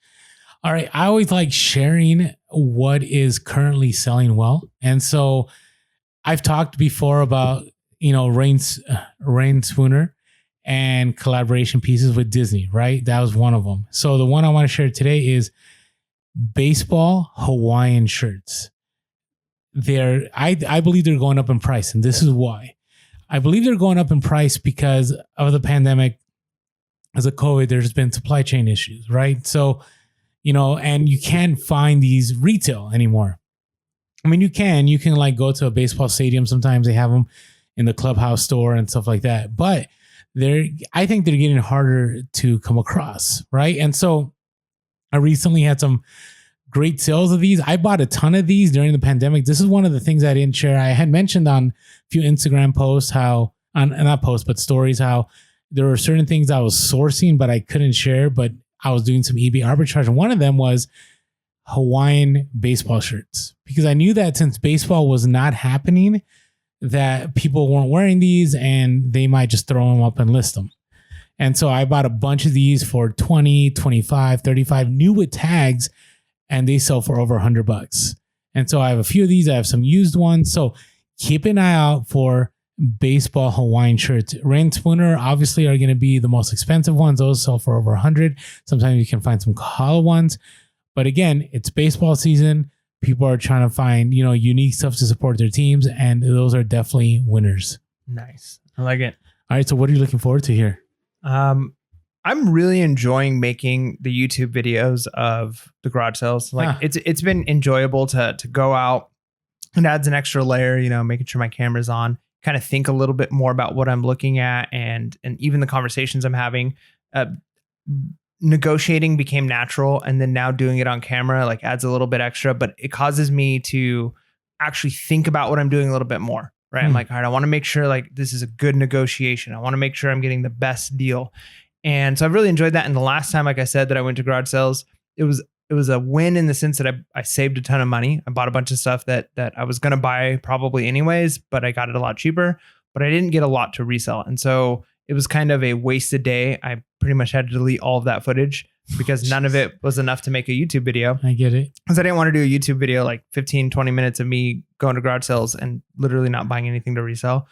All right. I always like sharing what is currently selling well. And so I've talked before about, Rain Spooner and collaboration pieces with Disney, right? That was one of them. So the one I want to share today is baseball Hawaiian shirts. I believe they're going up in price, and this is why. I believe they're going up in price because of the pandemic. As a COVID, there's been supply chain issues, right? So, and you can't find these retail anymore. I mean, you can like go to a baseball stadium. Sometimes they have them in the clubhouse store and stuff like that. But I think they're getting harder to come across, right? And so I recently had some great sales of these. I bought a ton of these during the pandemic. This is one of the things I didn't share. I had mentioned on a few Instagram posts stories, how there were certain things I was sourcing, but I couldn't share, but I was doing some eBay arbitrage. And one of them was Hawaiian baseball shirts, because I knew that since baseball was not happening, that people weren't wearing these and they might just throw them up and list them. And so I bought a bunch of these for 20, 25, 35, new with tags, and they sell for over $100. And so I have a few of these. I have some used ones. So keep an eye out for baseball Hawaiian shirts. Rain Spooner obviously are going to be the most expensive ones. Those sell for over 100. Sometimes you can find some hollow ones. But again, it's baseball season. People are trying to find, unique stuff to support their teams. And those are definitely winners. Nice. I like it. All right. So what are you looking forward to here? I'm really enjoying making the YouTube videos of the garage sales. It's been enjoyable to go out. It adds an extra layer, making sure my camera's on, kind of think a little bit more about what I'm looking at and even the conversations I'm having. Negotiating became natural, and then now doing it on camera adds a little bit extra, but it causes me to actually think about what I'm doing a little bit more, right? I'm like, all right, I want to make sure this is a good negotiation. I want to make sure I'm getting the best deal. And so I've really enjoyed that. And the last time, like I said, that I went to garage sales, it was a win in the sense that I saved a ton of money. I bought a bunch of stuff that I was going to buy probably anyways, but I got it a lot cheaper, but I didn't get a lot to resell. And so it was kind of a wasted day. I pretty much had to delete all of that footage because none of it was enough to make a YouTube video. I get it. Because I didn't want to do a YouTube video 15, 20 minutes of me going to garage sales and literally not buying anything to resell.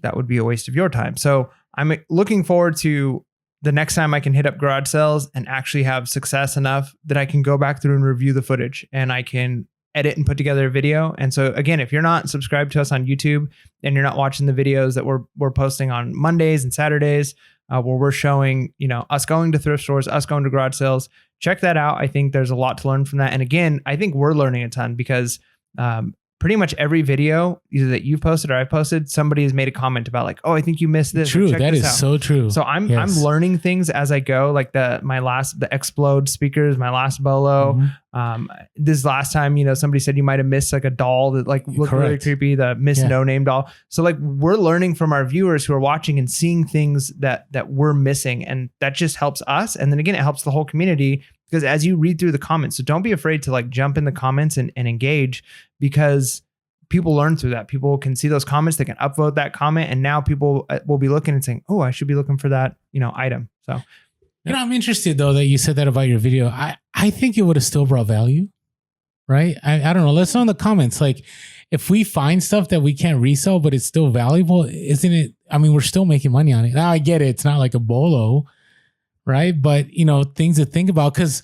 That would be a waste of your time. So I'm looking forward to the next time I can hit up garage sales and actually have success enough that I can go back through and review the footage and I can edit and put together a video. And so again, if you're not subscribed to us on YouTube and you're not watching the videos that we're posting on Mondays and Saturdays, where we're showing, us going to thrift stores, us going to garage sales, check that out. I think there's a lot to learn from that. And again, I think we're learning a ton because pretty much every video either that you've posted or I've posted, somebody has made a comment about oh, I think you missed this. True. That is so true. So I'm learning things as I go. The Explode speakers, my last Bolo. This last time, somebody said you might have missed a doll that looked really creepy, the Miss No Name doll. So we're learning from our viewers who are watching and seeing things that we're missing. And that just helps us. And then again, it helps the whole community. Because as you read through the comments, so don't be afraid to jump in the comments and engage, because people learn through that. People can see those comments, they can upvote that comment, and now people will be looking and saying, oh, I should be looking for that, item. So, I'm interested though that you said that about your video. I think it would have still brought value, right? I don't know. Let's know in the comments. If we find stuff that we can't resell, but it's still valuable, isn't it? I mean, we're still making money on it. Now I get it. It's not like a Bolo. Right. But, things to think about, because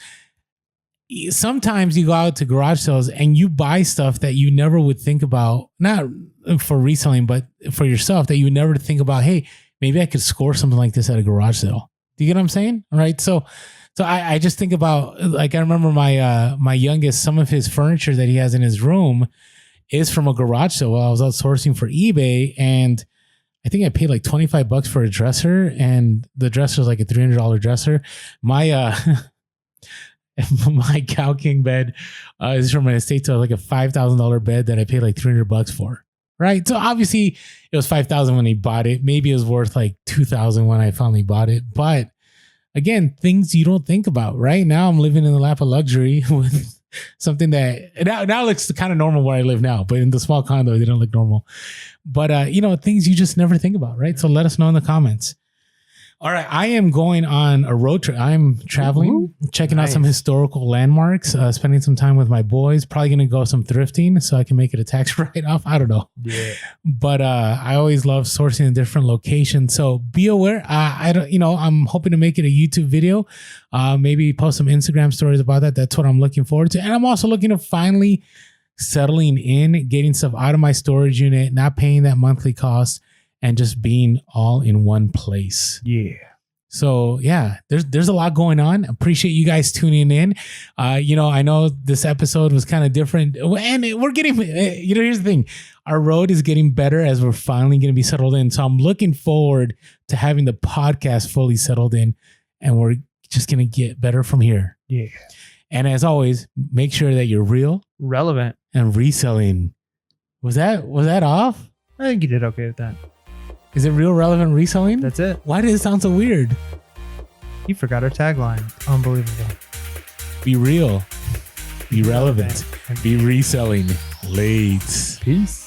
sometimes you go out to garage sales and you buy stuff that you never would think about, not for reselling, but for yourself, that you would never think about, hey, maybe I could score something like this at a garage sale. Do you get what I'm saying? All right. So I just think about, I remember my youngest, some of his furniture that he has in his room is from a garage sale. Well, I was out sourcing for eBay, and I think I paid $25 for a dresser, and the dresser was a $300 dresser. My my Cow King bed is from an estate sale, a $5,000 bed that I paid $300 for. Right. So obviously it was $5,000 when he bought it. Maybe it was worth $2,000 when I finally bought it. But again, things you don't think about. Right now I'm living in the lap of luxury with something that now looks kind of normal where I live now, but in the small condo, they don't look normal. But, things you just never think about, right? So let us know in the comments. All right. I am going on a road trip. I'm traveling, checking out some historical landmarks, spending some time with my boys, probably going to go some thrifting so I can make it a tax write-off. I don't know. Yeah. But I always love sourcing in different locations. So be aware. I'm hoping to make it a YouTube video, maybe post some Instagram stories about that. That's what I'm looking forward to. And I'm also looking to finally settling in, getting stuff out of my storage unit, not paying that monthly cost, and just being all in one place. Yeah. So yeah, there's a lot going on. Appreciate you guys tuning in. I know this episode was kind of different, and we're getting, here's the thing. Our road is getting better as we're finally going to be settled in. So I'm looking forward to having the podcast fully settled in, and we're just going to get better from here. Yeah. And as always, make sure that you're real, relevant, and reselling. Was that off? I think you did okay with that. Is it real, relevant, reselling? That's it. Why did it sound so weird? You forgot our tagline. Unbelievable. Be real, be relevant, and be reselling. Late. Peace.